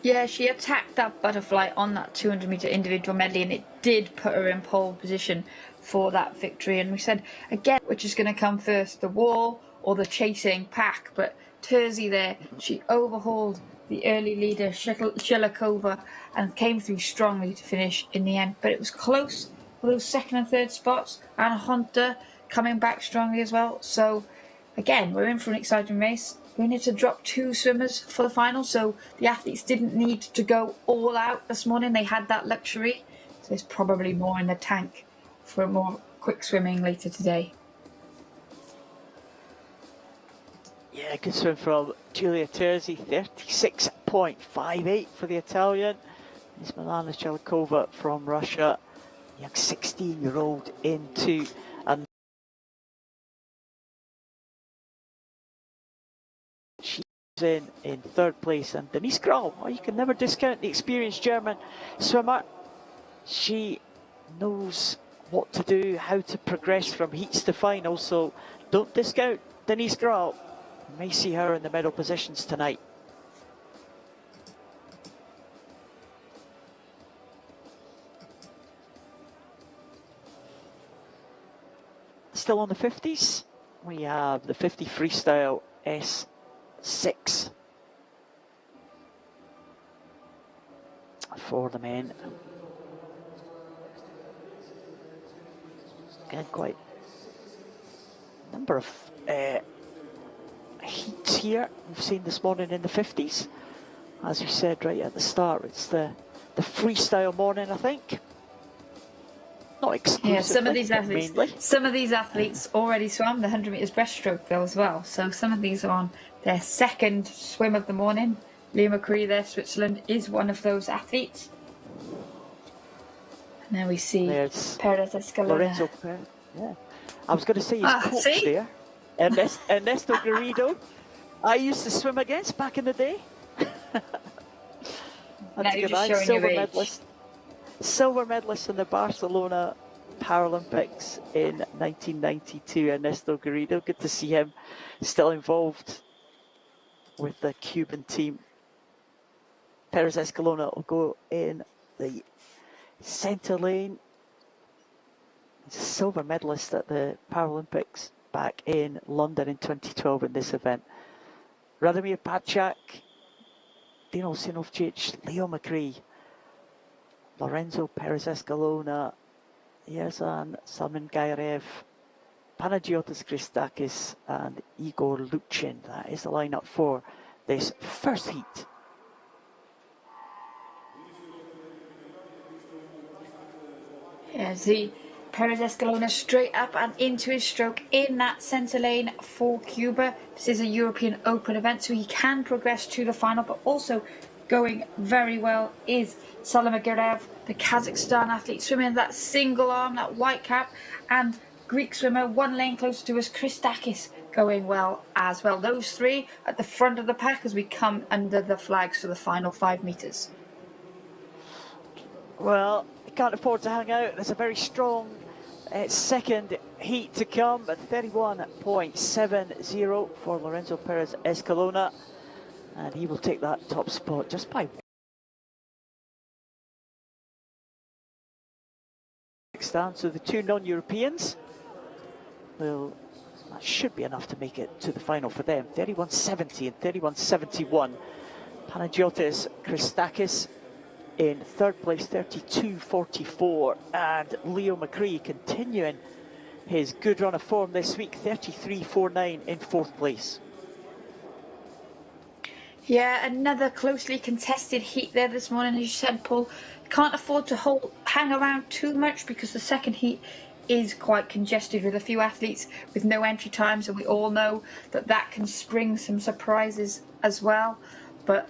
Speaker 2: Yeah, she attacked that butterfly on that 200-metre individual medley, and it did put her in pole position for that victory. And we said, again, which is going to come first, the wall or the chasing pack? But Terzi there, she overhauled the early leader, Shelikova, and came through strongly to finish in the end. But it was close for those second and third spots. Anna Hontar coming back strongly as well. So again, we're in for an exciting race. We need to drop 2 swimmers for the final, so the athletes didn't need to go all out this morning. They had that luxury, so there's probably more in the tank for more quick swimming later today.
Speaker 1: Yeah, good swim from Giulia Terzi, 36.58 for the Italian. This Milana Shelikova from Russia, young 16-year-old into and she in third place, and Denise Grahl, oh, you can never discount the experienced German swimmer. She knows what to do, how to progress from heats to finals, so don't discount Denise Grahl. You may see her in the medal positions tonight. Still on the 50s, we have the 50 freestyle S6 for the men. Again, quite a number of heats here we've seen this morning in the 50s. As we said right at the start, it's the freestyle morning, I think. Not exclusively,
Speaker 2: yeah, some of these athletes already swam the 100 metres breaststroke though as well. So some of these are on their second swim of the morning. Leo McCree there, Switzerland, is one of those athletes. And then we see Perez Escalona.
Speaker 1: Lorenzo Perez, yeah. I was going to say his coach there, Ernesto Garrido. I used to swim against back in the day.
Speaker 2: Now you're just showing your age.
Speaker 1: Silver medalist in the Barcelona Paralympics in 1992, Ernesto Garrido. Good to see him still involved with the Cuban team. Perez Escalona will go in the centre lane. He's a silver medalist at the Paralympics back in London in 2012 in this event. Radomir Pacak, Dino Sinovcic, Leo McCree, Lorenzo Perez Escalona, Yerzhan Salmingayrev, Panagiotis Christakis, and Igor Luchin. That is the lineup for this first heat.
Speaker 2: Yeah, see Perez Escalona straight up and into his stroke in that centre lane for Cuba. This is a European Open event, so he can progress to the final, but also going very well is Salmingayrev, the Kazakhstan athlete, swimming that single arm, that white cap, and Greek swimmer one lane closer to us, Christakis, going well as well. Those three at the front of the pack as we come under the flags for the final 5 metres.
Speaker 1: Well, you can't afford to hang out. There's a very strong second heat to come at 31.70 for Lorenzo Perez Escalona, and he will take that top spot just by Kazakhstan. So the two non-Europeans will, that should be enough to make it to the final for them. 31.70 and 31.71. Panagiotis Christakis in third place, 32.44, and Leo McCree continuing his good run of form this week, 33.49 in fourth place.
Speaker 2: Yeah, another closely contested heat there this morning, as you said, Paul. Can't afford to hang around too much because the second heat is quite congested with a few athletes with no entry times, and we all know that can spring some surprises as well. But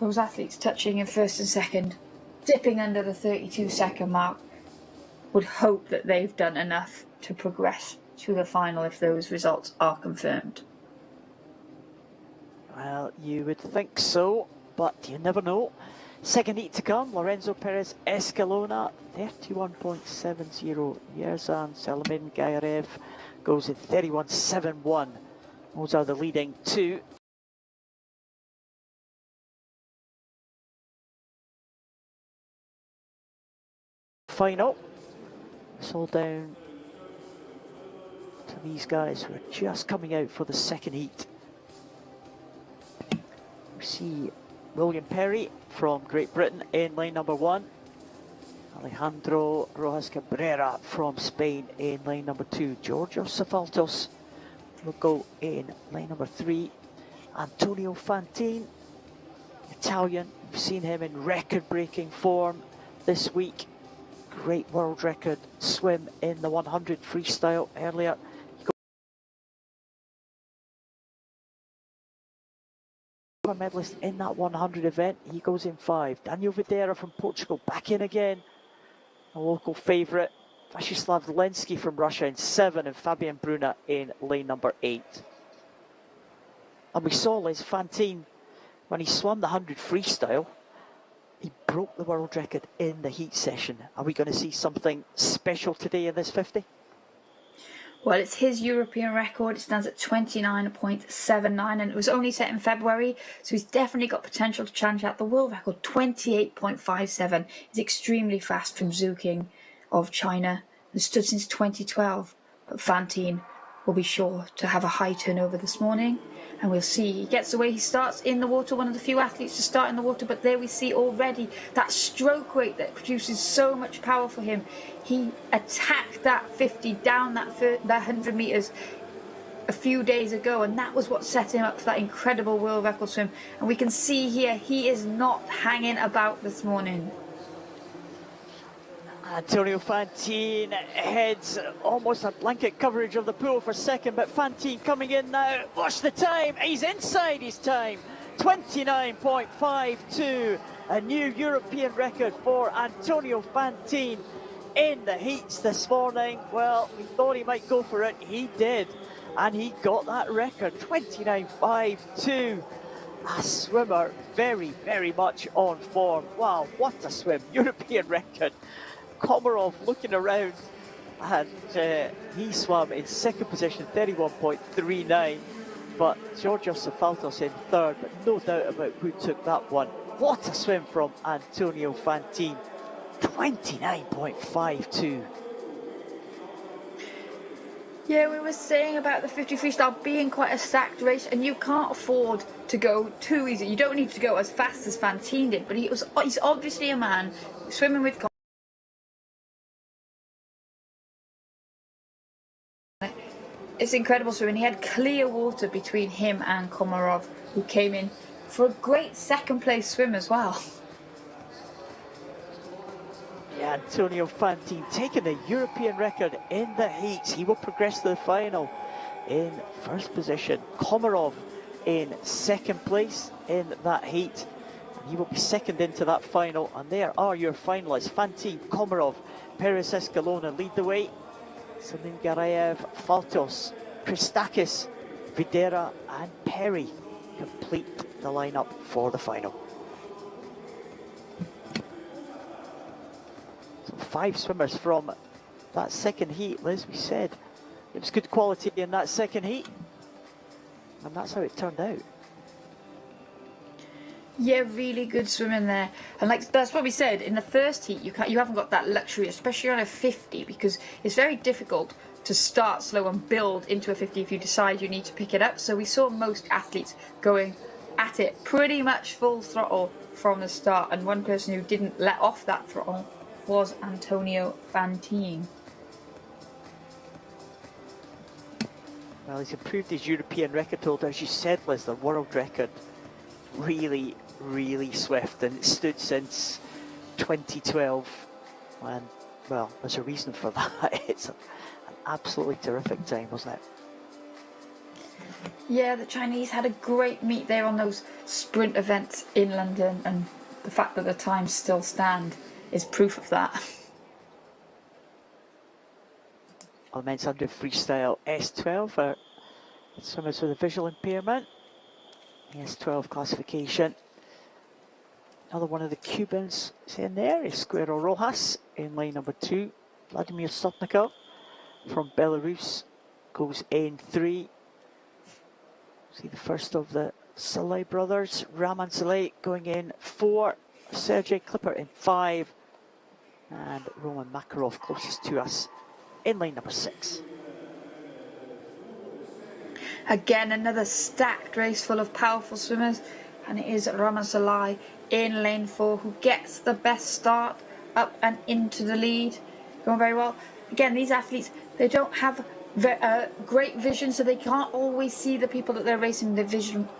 Speaker 2: those athletes touching in first and second, dipping under the 32-second mark, would hope that they've done enough to progress to the final if those results are confirmed.
Speaker 1: Well, you would think so, but you never know. Second heat to come, Lorenzo Perez Escalona, 31.70. Yerzhan Salmingayrev goes in 31.71. Those are the leading two. Final. It's all down to these guys who are just coming out for the second heat. We see William Perry from Great Britain in lane number 1. Alejandro Rojas Cabrera from Spain in lane number 2. Georgios Safaltos will go in lane number 3. Antonio Fantin, Italian. We've seen him in record-breaking form this week. Great world record swim in the 100 freestyle earlier. A medalist in that 100 event, he goes in 5. Daniel Videra from Portugal back in again, a local favourite. Vyacheslav Zelensky from Russia in 7, and Fabian Brunner in lane number 8. And we saw Les Fantine, when he swam the 100 freestyle, he broke the world record in the heat session. Are we going to see something special today in this 50?
Speaker 2: Well, it's his European record. It stands at 29.79, and it was only set in February, so he's definitely got potential to challenge out the world record. 28.57 is extremely fast from Zhu King of China, and stood since 2012. But Fantine will be sure to have a high turnover this morning, and we'll see. He gets away, he starts in the water, one of the few athletes to start in the water, but there we see already that stroke rate that produces so much power for him. He attacked that 50 down that 100 metres a few days ago, and that was what set him up for that incredible world record swim. And we can see here, he is not hanging about this morning.
Speaker 1: Antonio Fantine heads almost a blanket coverage of the pool for second, but Fantine coming in now. Watch the time, he's inside his time. 29.52, a new European record for Antonio Fantine in the heats this morning. Well, we thought he might go for it, he did, and he got that record. 29.52. A swimmer very, very much on form. Wow, what a swim, European record. Komarov looking around, and he swam in second position, 31.39, but Georgios Safaltos in third, but no doubt about who took that one. What a swim from Antonio Fantine, 29.52.
Speaker 2: Yeah, we were saying about the 50 freestyle being quite a stacked race, and you can't afford to go too easy. You don't need to go as fast as Fantine did, but he's obviously a man swimming with confidence. It's incredible swimming. He had clear water between him and Komarov, who came in for a great second place swim as well.
Speaker 1: Yeah, Antonio Fantine taking the European record in the heats. He will progress to the final in first position. Komarov in second place in that heat. He will be second into that final, and there are your finalists. Fantine, Komarov, Perez Escalona lead the way. Salim Garayev, Faltos, Christakis, Videra and Perry complete the lineup for the final. So 5 swimmers from that second heat. Liz, we said it was good quality in that second heat, and that's how it turned out.
Speaker 2: Yeah, really good swimming there, and like that's what we said in the first heat. You haven't got that luxury, especially on a 50, because it's very difficult to start slow and build into a 50 if you decide you need to pick it up. So we saw most athletes going at it pretty much full throttle from the start, and one person who didn't let off that throttle was Antonio Fantine.
Speaker 1: Well, he's improved his European record holder, as you said, Liz, the world record. Really swift, and it stood since 2012, and well, there's a reason for that. It's an absolutely terrific time, wasn't it?
Speaker 2: Yeah, the Chinese had a great meet there on those sprint events in London, and the fact that the times still stand is proof of that.
Speaker 1: On the men's 100 freestyle S12 for swimmers with a visual impairment. S12 classification. Another one of the Cubans is in there is Squero Rojas in line number 2. Vladimir Sotnikov from Belarus goes in 3. See the first of the Saleh brothers, Raman Saleh going in 4. Sergei Klipper in 5. And Roman Makarov closest to us in line number 6.
Speaker 2: Again, another stacked race full of powerful swimmers, and it is Raman Saleh in lane 4 who gets the best start up and into the lead. Going very well. Again, these athletes, they don't have great vision, so they can't always see the people that they're racing. The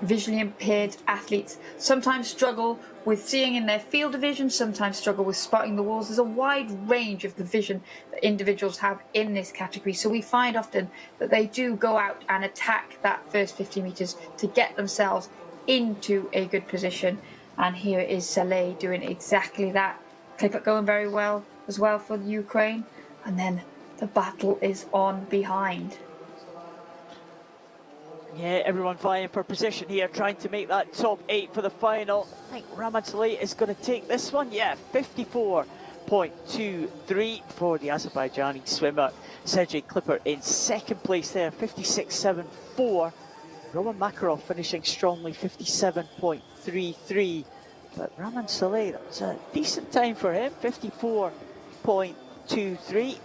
Speaker 2: visually impaired athletes sometimes struggle with seeing in their field of vision, sometimes struggle with spotting the walls. There's a wide range of the vision that individuals have in this category, so we find often that they do go out and attack that first 50 metres to get themselves into a good position, and here is Saleh doing exactly that. Clipper going very well as well for the Ukraine, and then the battle is on behind.
Speaker 1: Yeah, everyone vying for position here, trying to make that top 8 for the final. I think Raman Saleh is going to take this one. Yeah, 54.23 for the Azerbaijani swimmer. Sergei Klipper in second place there, 56.74. Roman Makarov finishing strongly, 57.33. But Raman Saleh, that's a decent time for him, 54.23.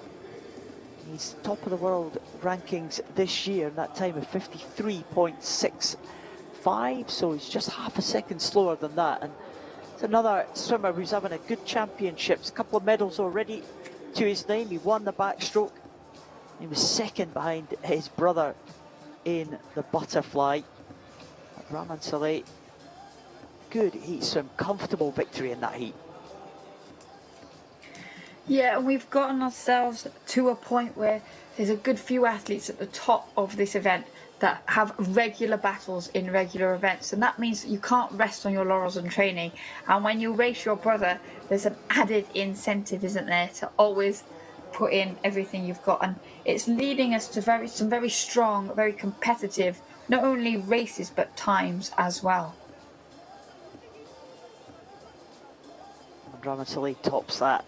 Speaker 1: He's top of the world rankings this year, and that time of 53.65, so he's just half a second slower than that. And it's another swimmer who's having a good championships, a couple of medals already to his name. He won the backstroke. He was second behind his brother in the butterfly. Raman Saleh, good heat swim, comfortable victory in that heat.
Speaker 2: Yeah, and we've gotten ourselves to a point where there's a good few athletes at the top of this event that have regular battles in regular events, and that means you can't rest on your laurels and training. And when you race your brother, there's an added incentive, isn't there, to always put in everything you've got, and it's leading us to some very strong, very competitive, not only races but times as well.
Speaker 1: Raman Saleh tops that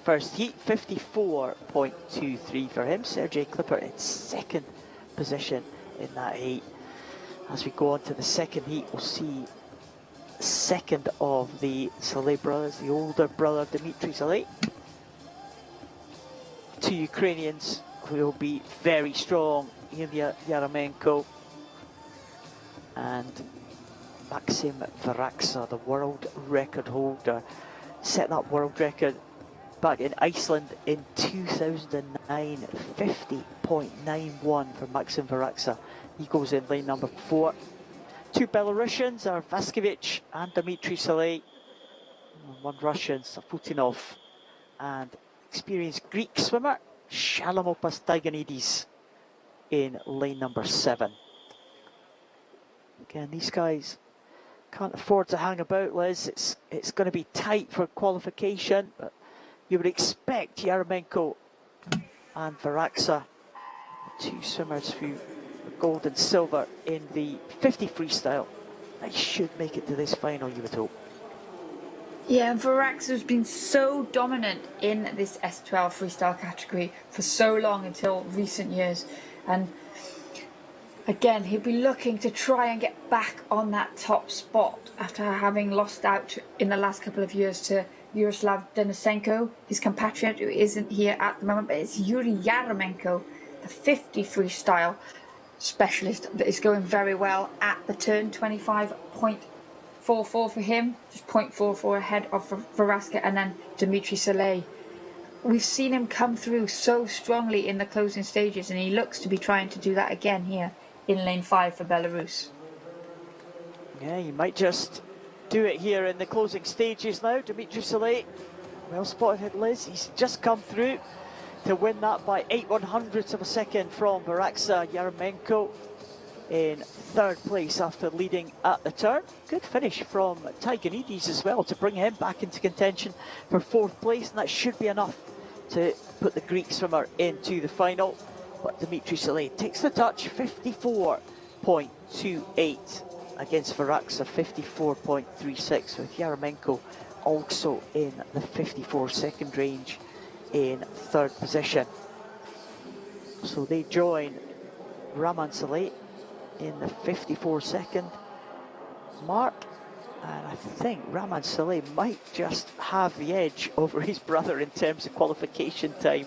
Speaker 1: first heat, 54.23 for him. Sergei Klipper in second position in that heat. As we go on to the second heat, we'll see second of the Saleh brothers, the older brother Dmitry Saleh. Two Ukrainians who will be very strong, Ilya Yaramenko and Maxim Varaksa, the world record holder. Set that world record back in Iceland in 2009, 50.91 for Maxim Varaksa. He goes in lane number 4. Two Belarusians are Vaskevich and Dmitry Saleh. One Russian, Saputinov, and experienced Greek swimmer Shalamopas Tiganidis in lane number 7. Again, these guys can't afford to hang about, Liz. It's going to be tight for qualification, but you would expect Yaramenko and Varaksa, two swimmers who are gold and silver in the 50 freestyle, they should make it to this final, you would hope.
Speaker 2: Yeah, Varaksa has been so dominant in this S12 freestyle category for so long until recent years, and again, he'll be looking to try and get back on that top spot after having lost out in the last couple of years to Yaroslav Denisenko, his compatriot, who isn't here at the moment, but it's Yuri Yaramenko, the 50 freestyle specialist, that is going very well at the turn, 25.44 for him, just 0.44 ahead of Varaksa and then Dmitry Saleh. We've seen him come through so strongly in the closing stages, and he looks to be trying to do that again here in lane 5 for Belarus.
Speaker 1: Yeah, he might just do it here in the closing stages now. Dmitry Saleh, well spotted, Liz. He's just come through to win that by 8/100ths of a second from Varaksa. Yaramenko in third place after leading at the turn. Good finish from Tiganidis as well to bring him back into contention for fourth place, and that should be enough to put the Greek swimmer into the final. But Dmitry Saleh takes the touch, 54.28 against Varaksa, 54.36, with Yaramenko also in the 54 second range in third position. So they join Raman Saleh in the 54 second mark, and I think Raman Saleh might just have the edge over his brother in terms of qualification time.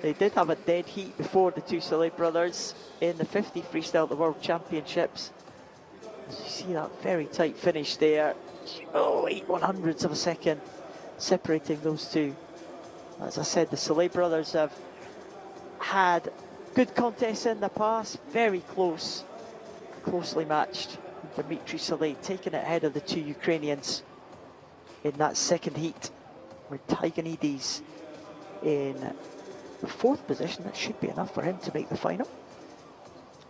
Speaker 1: They did have a dead heat before, the two Saleh brothers, in the 50 freestyle at the World Championships. As you see that very tight finish there. Oh, 8/100ths of a second separating those two. As I said, the Saleh brothers have had good contests in the past, very close, closely matched. Dmitry Saleh taking it ahead of the two Ukrainians in that second heat, with Tiganidis in the fourth position. That should be enough for him to make the final.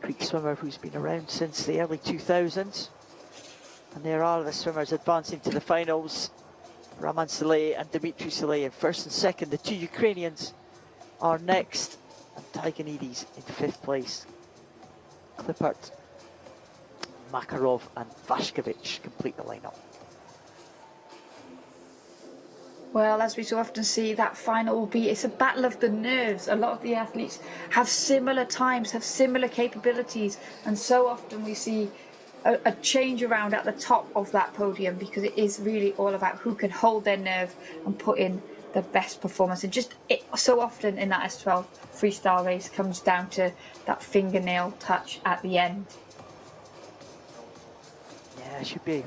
Speaker 1: Greek swimmer who's been around since the early 2000s. And there are the swimmers advancing to the finals. Raman Saleh and Dmitry Saleh in first and second. The two Ukrainians are next, and Tiganidis in fifth place. Klippert, Makarov and Vashkevich complete the lineup.
Speaker 2: Well, as we so often see, that final will be, it's a battle of the nerves. A lot of the athletes have similar times, have similar capabilities, and so often we see a change around at the top of that podium, because it is really all about who can hold their nerve and put in the best performance. And just so often in that S12 freestyle race comes down to that fingernail touch at the end.
Speaker 1: Yeah, it should be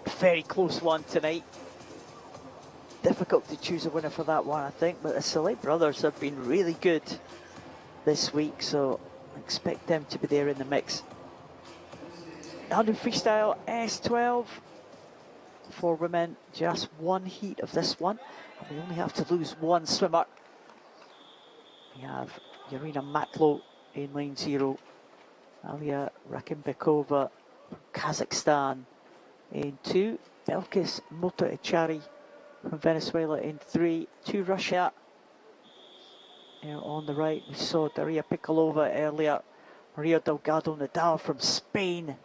Speaker 1: a very close one tonight. Difficult to choose a winner for that one, I think, but the Saleh brothers have been really good this week, so I expect them to be there in the mix. 100 freestyle S12 for women, just one heat of this one. We only have to lose one swimmer. We have Yarina Matlo in lane 0, Alia Rakimbekova, Kazakhstan in 2, Belkis Motoechari from Venezuela in 3, to Russia. On the right, we saw Daria Pikolova earlier, Maria Delgado Nadal from Spain,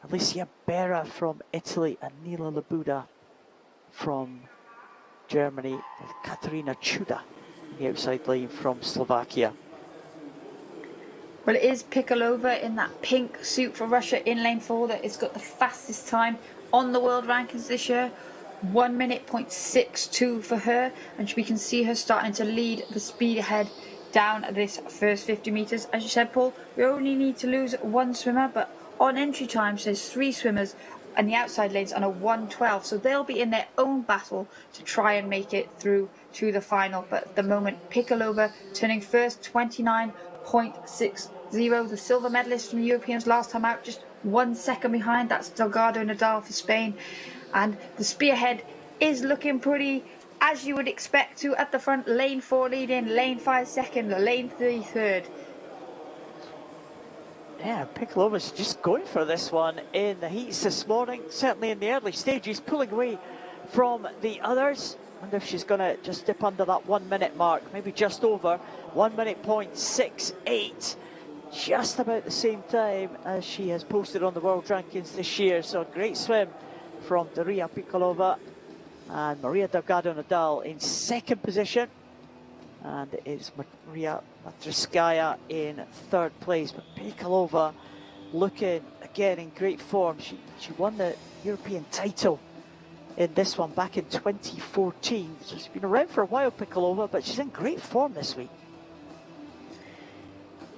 Speaker 1: Alicia Berra from Italy, and Nila Labuda from Germany, with Katarina Chuda on the outside lane from Slovakia.
Speaker 2: Well, it is Pikolova in that pink suit for Russia in lane 4 that has got the fastest time on the world rankings this year. 1 minute 0.62 for her, and we can see her starting to lead the speed ahead down this first 50 metres. As you said, Paul, we only need to lose one swimmer, but on entry times there's 3 swimmers and the outside lanes on a 1:12, so they'll be in their own battle to try and make it through to the final. But at the moment, Pikolova turning first, 29.60. The silver medalist from the Europeans last time out, just 1 second behind. That's Delgado Nadal for Spain. And the spearhead is looking pretty, as you would expect to, at the front. Lane 4 leading, lane 5 second, lane 3 third.
Speaker 1: Yeah, Pikolova's just going for this one in the heats this morning, certainly in the early stages, pulling away from the others. Wonder if she's going to just dip under that 1 minute mark, maybe just over. 1 minute 0.68, just about the same time as she has posted on the world rankings this year. So a great swim from Daria Pikolova, and Maria Delgado Nadal in second position, and it's Maria Matriskaya in third place. But Pikolova looking again in great form. She won the European title in this one back in 2014. So she's been around for a while, Pikolova, but she's in great form this week.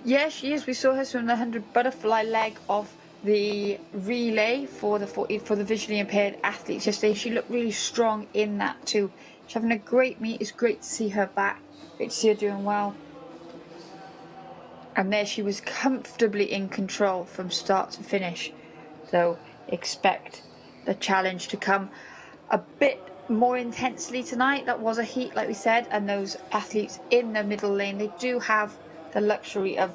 Speaker 2: Yeah, she is. We saw her swim the 100 butterfly leg of the relay for the visually impaired athletes yesterday. She looked really strong in that too. She's having a great meet. It's great to see her back. Great to see her doing well. And there she was, comfortably in control from start to finish. So expect the challenge to come a bit more intensely tonight. That was a heat, like we said, and those athletes in the middle lane, they do have the luxury of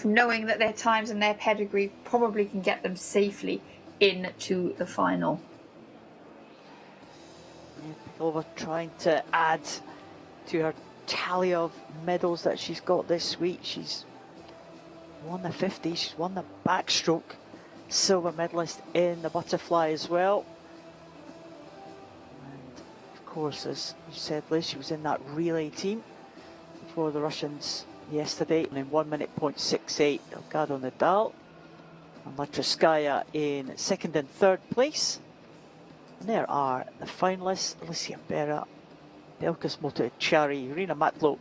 Speaker 2: knowing that their times and their pedigree probably can get them safely into the final.
Speaker 1: Pikolova trying to add to her tally of medals that she's got this week. She's won the 50, she's won the backstroke, silver medalist in the butterfly as well. And of course, as you said, Liz, she was in that relay team for the Russians yesterday, and in 1 minute 0.68, Delgado Nadal and Matriskaya in second and third place. And there are the finalists: Alicia Berra, Belkis Motoechari, Irina Matlo,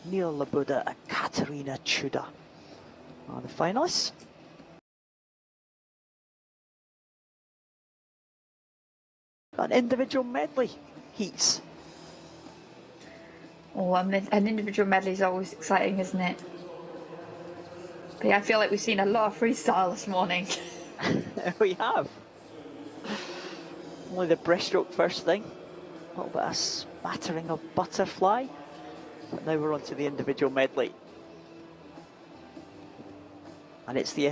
Speaker 1: Nila Labuda and Katarina Chuda are the finalists. An individual medley heats.
Speaker 2: Oh, an individual medley is always exciting, isn't it? But yeah, I feel like we've seen a lot of freestyle this morning.
Speaker 1: We have. Only the breaststroke first thing. A little bit of smattering of butterfly. But now we're on to the individual medley. And it's the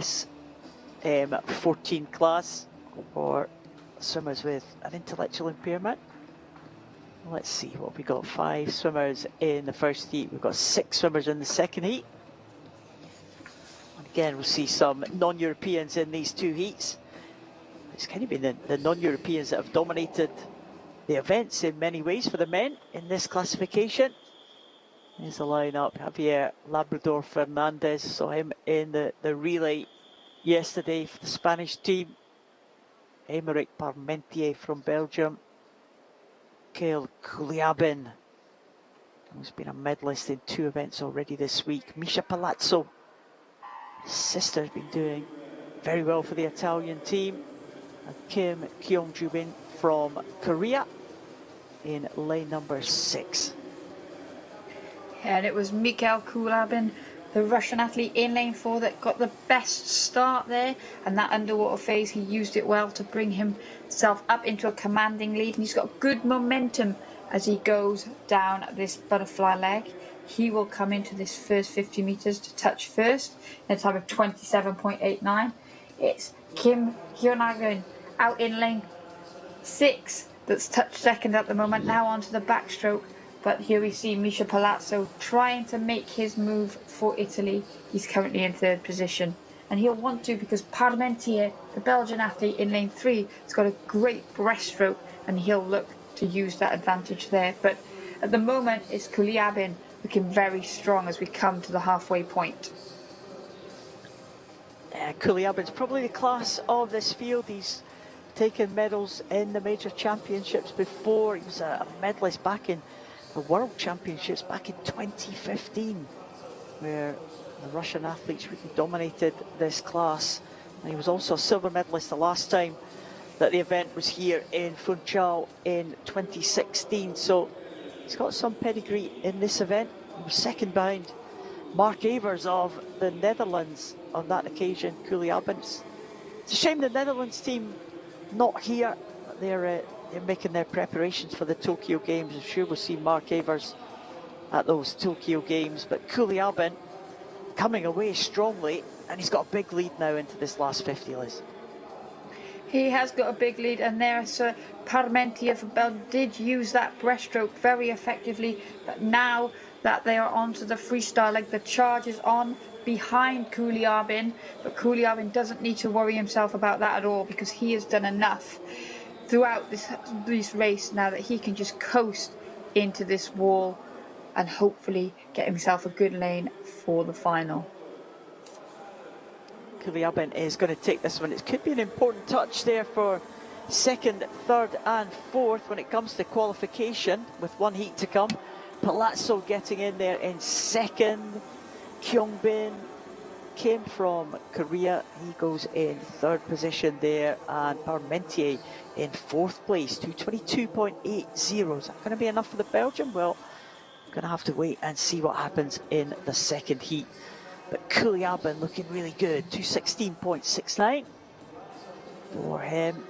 Speaker 1: SM14 class for swimmers with an intellectual impairment. Let's see what we got. 5 swimmers in the first heat. We've got 6 swimmers in the second heat. And Again, we'll see some non-Europeans in these two heats. It's kind of been the non-Europeans that have dominated the events in many ways for the men in this classification. Here's the lineup. Javier Labrador Fernandez, saw him in the relay yesterday for the Spanish team. Aymeric Parmentier from Belgium. Kale Kuliabin, who's been a medalist in 2 events already this week. Misha Palazzo, his sister's been doing very well for the Italian team. And Kim Kyung-Jubin from Korea in lane number 6.
Speaker 2: And it was Mikhail Kulabin, the Russian athlete in lane 4, that got the best start there. And that underwater phase, he used it well to bring himself up into a commanding lead. And he's got good momentum as he goes down this butterfly leg. He will come into this first 50 meters to touch first in a time of 27.89. It's Kim Hyun-Agin out in lane 6 that's touched second at the moment, now onto the backstroke. But here we see Misha Palazzo trying to make his move for Italy. He's currently in 3rd position. And he'll want to, because Parmentier, the Belgian athlete in lane 3, has got a great breaststroke, and he'll look to use that advantage there. But at the moment, it's Kuliabin looking very strong as we come to the halfway point.
Speaker 1: Kuliabin's probably the class of this field. He's taken medals in the major championships before. He was a medalist back in the World Championships back in 2015, where the Russian athletes really dominated this class. And he was also a silver medalist the last time that the event was here in Funchal in 2016. So he's got some pedigree in this event. He was second behind Mark Evers of the Netherlands on that occasion. Kuliabin. It's a shame the Netherlands team not here. They're making their preparations for the Tokyo Games. I'm sure we'll see Mark Evers at those Tokyo Games. But Kuliabin coming away strongly, and he's got a big lead now into this last 50, Liz.
Speaker 2: He has got a big lead, and there Sir Parmentier for Belgium did use that breaststroke very effectively. But now that they are onto the freestyle leg, the charge is on behind Kuliabin. But Kuliabin doesn't need to worry himself about that at all, because he has done enough throughout this race now that he can just coast into this wall and hopefully get himself a good lane for the final.
Speaker 1: Kuliabin is going to take this one. It could be an important touch there for 2nd, 3rd and 4th when it comes to qualification, with 1 heat to come. Palazzo getting in there in 2nd. Kyungbin came from Korea. He goes in 3rd position there, and Parmentier in 4th place, 222.80. Is that going to be enough for the Belgian? Well, we're going to have to wait and see what happens in the 2nd heat. But Kuliabin looking really good, 216.69 for him,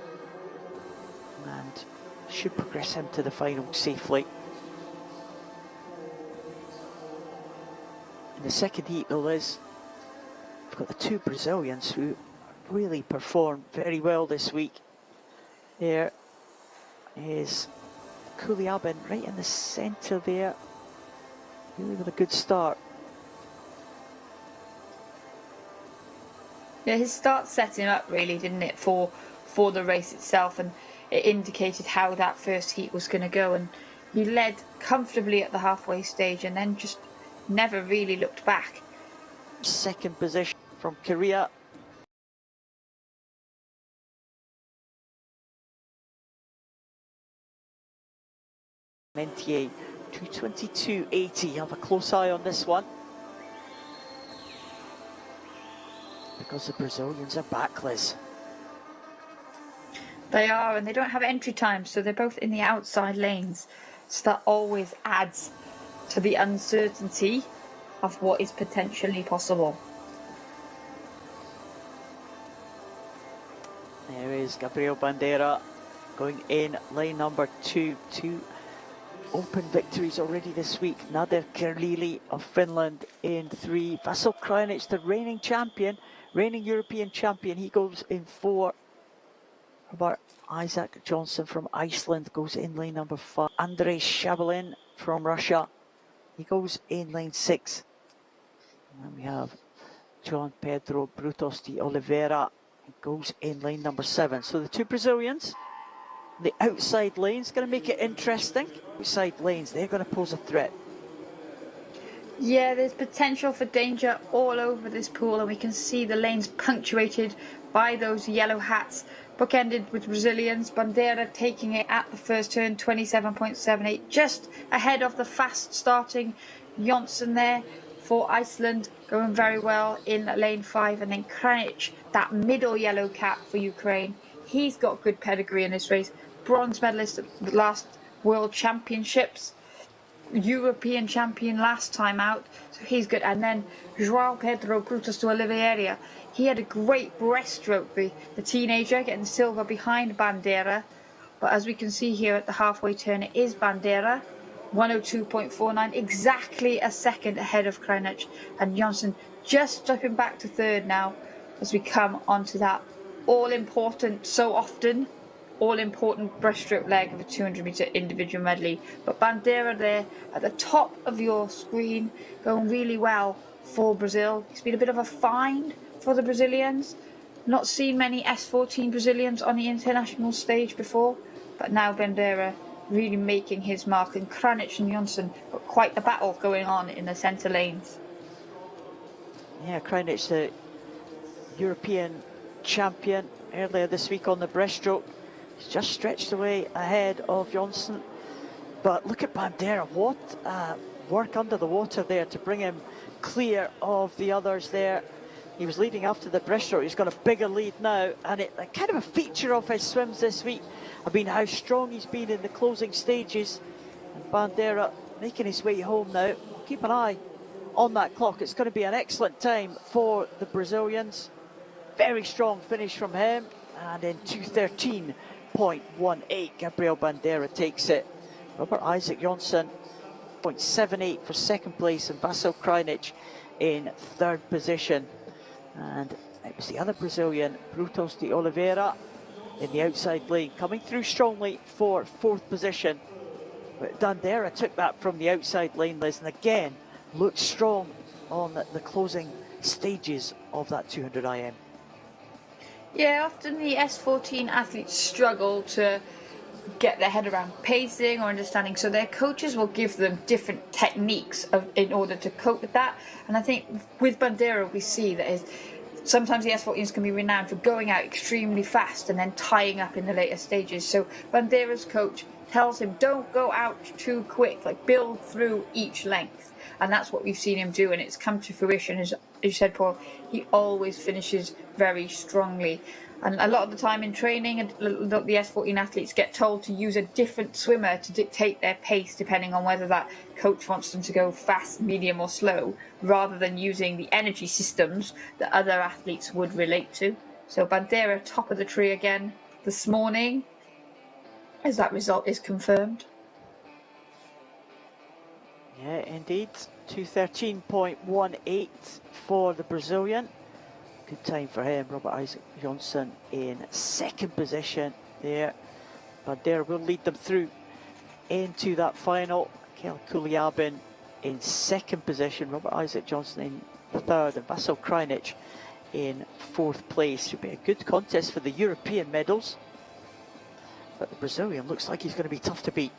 Speaker 1: and should progress him to the final safely. In the 2nd heat, though, Liz, we've got the 2 Brazilians who really performed very well this week. There is Kuliabin right in the centre there, really with a good start.
Speaker 2: Yeah, his start set him up really, didn't it, for the race itself, and it indicated how that first heat was going to go. And he led comfortably at the halfway stage and then just never really looked back.
Speaker 1: 2nd position from Korea. Mentier, 222.80. Have a close eye on this one, because the Brazilians are back, Liz.
Speaker 2: They are, and they don't have entry time, so they're both in the outside lanes. So that always adds to the uncertainty of what is potentially possible.
Speaker 1: There is Gabriel Bandera going in lane number 2. 2 open victories already this week. Nader Kerlili of Finland in 3. Vasil Krajinic, the reigning champion, reigning European champion, he goes in 4. Robert Isaac Johnson from Iceland goes in lane number 5. Andrei Shabalin from Russia, he goes in lane 6. And then we have John Pedro Brutos de Oliveira goes in lane number 7. So the two Brazilians, the outside lanes, going to make it interesting. Outside lanes, they're going to pose a threat.
Speaker 2: Yeah, there's potential for danger all over this pool, and we can see the lanes punctuated by those yellow hats, bookended with Brazilians. Bandeira taking it at the first turn, 27.78, just ahead of the fast starting Jonsson there for Iceland, going very well in lane 5, and then Kranic, that middle yellow cap for Ukraine. He's got good pedigree in this race, bronze medalist at the last World Championships, European champion last time out, so he's good. And then João Pedro Brutus de Oliveira, he had a great breaststroke, the teenager, getting silver behind Bandeira. But as we can see here at the halfway turn, it is Bandeira, 102.49, exactly a second ahead of Kranic, and Jonsson just stepping back to third now as we come onto that all-important, so often all-important breaststroke leg of a 200-metre individual medley. But Bandeira there at the top of your screen, going really well for Brazil. It's been a bit of a find for the Brazilians. Not seen many S14 Brazilians on the international stage before, but now Bandeira really making his mark, and Kranic and Jonsson got quite a battle going on in the centre lanes.
Speaker 1: Yeah, Kranic, the European champion earlier this week on the breaststroke, he's just stretched away ahead of Jonsson. But look at Bandeira, what work under the water there to bring him clear of the others there. He was leading after the breaststroke, he's got a bigger lead now, and kind of a feature of his swims this week have been how strong he's been in the closing stages. And Bandeira making his way home now. Keep an eye on that clock, it's going to be an excellent time for the Brazilians. Very strong finish from him, and in 2:13.18, Gabriel Bandeira takes it. Robert Isaac Jonsson, 0.78 for second place, and Vasil Kranic in third position. And it was the other Brazilian, Brutos de Oliveira, in the outside lane, coming through strongly for fourth position. But Bandeira took that from the outside lane, Liz, and again looked strong on the closing stages of that 200 IM.
Speaker 2: Yeah, often the S14 athletes struggle to get their head around pacing or understanding, so their coaches will give them different techniques in order to cope with that. And I think with Bandeira we see that sometimes the S14s can be renowned for going out extremely fast and then tying up in the later stages. So Bandeira's coach tells him, don't go out too quick, like build through each length. And that's what we've seen him do, and it's come to fruition. As you said, Paul, he always finishes very strongly. And a lot of the time in training, the S14 athletes get told to use a different swimmer to dictate their pace, depending on whether that coach wants them to go fast, medium or slow, rather than using the energy systems that other athletes would relate to. So Bandeira top of the tree again this morning, as that result is confirmed.
Speaker 1: Yeah, indeed. 2:13.18 for the Brazilian. Good time for him. Robert Isaac Jonsson in second position there. Bandeira will lead them through into that final. Kel Kuliabin in second position. Robert Isaac Jonsson in third. And Vasil Kranic in fourth place. Should be a good contest for the European medals. But the Brazilian looks like he's going to be tough to beat.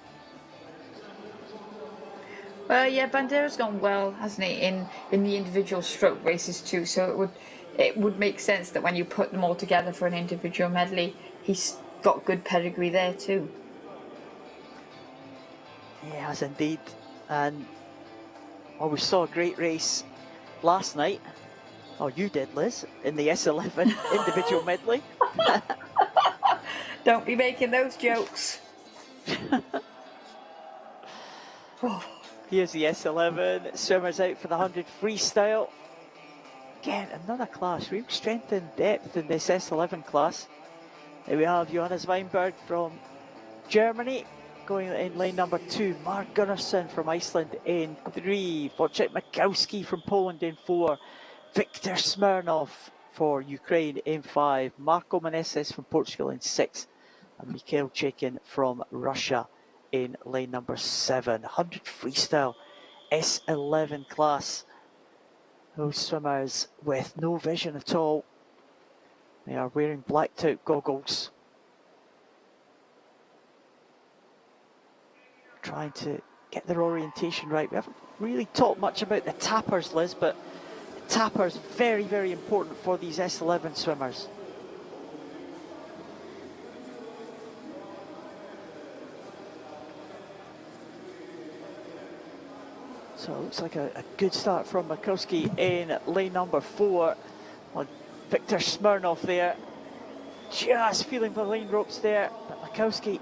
Speaker 2: Well, yeah, Bandeira's gone well, hasn't he, in the individual stroke races too. So it would make sense that when you put them all together for an individual medley, he's got good pedigree there too.
Speaker 1: He has indeed. And we saw a great race last night. Oh, you did, Liz, in the S11 individual medley.
Speaker 2: Don't be making those jokes.
Speaker 1: Here's the S11, swimmers out for the 100 freestyle. Again, another class, real strength and depth in this S11 class. Here we have Johannes Weinberg from Germany, going in lane number 2. Mark Gunnarsson from Iceland in 3. Wojciech Makowski from Poland in 4. Viktor Smirnov for Ukraine in 5. Marco Meneses from Portugal in 6. And Mikhail Chekin from Russia in lane number 7. 100 freestyle S11 class. Those swimmers with no vision at all. They are wearing blacked out goggles. Trying to get their orientation right. We haven't really talked much about the tappers, Liz, but the tappers very, very important for these S11 swimmers. So it looks like a good start from Makowski in lane number 4. Well, Victor Smirnov there, just feeling the lane ropes there, but Makowski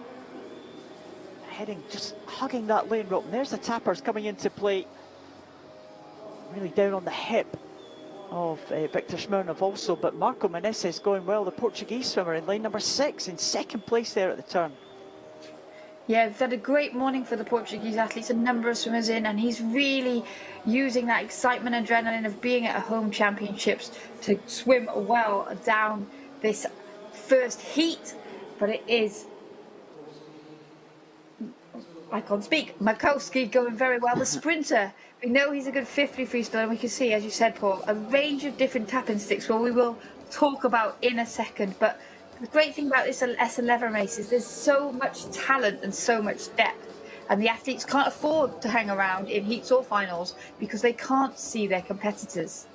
Speaker 1: heading, just hugging that lane rope. And there's the tappers coming into play. Really down on the hip of Victor Smirnov also, but Marco Menezes going well, the Portuguese swimmer in lane number 6, in second place there at the turn.
Speaker 2: Yeah, they've had a great morning for the Portuguese athletes, a number of swimmers in, and he's really using that excitement and adrenaline of being at a home championships to swim well down this first heat. But it is, I can't speak, Makowski going very well, the sprinter. We know he's a good 50 freestyle, and we can see, as you said, Paul, a range of different tapping sticks, well, we will talk about in a second. But the great thing about this S11 race is there's so much talent and so much depth, and the athletes can't afford to hang around in heats or finals because they can't see their competitors.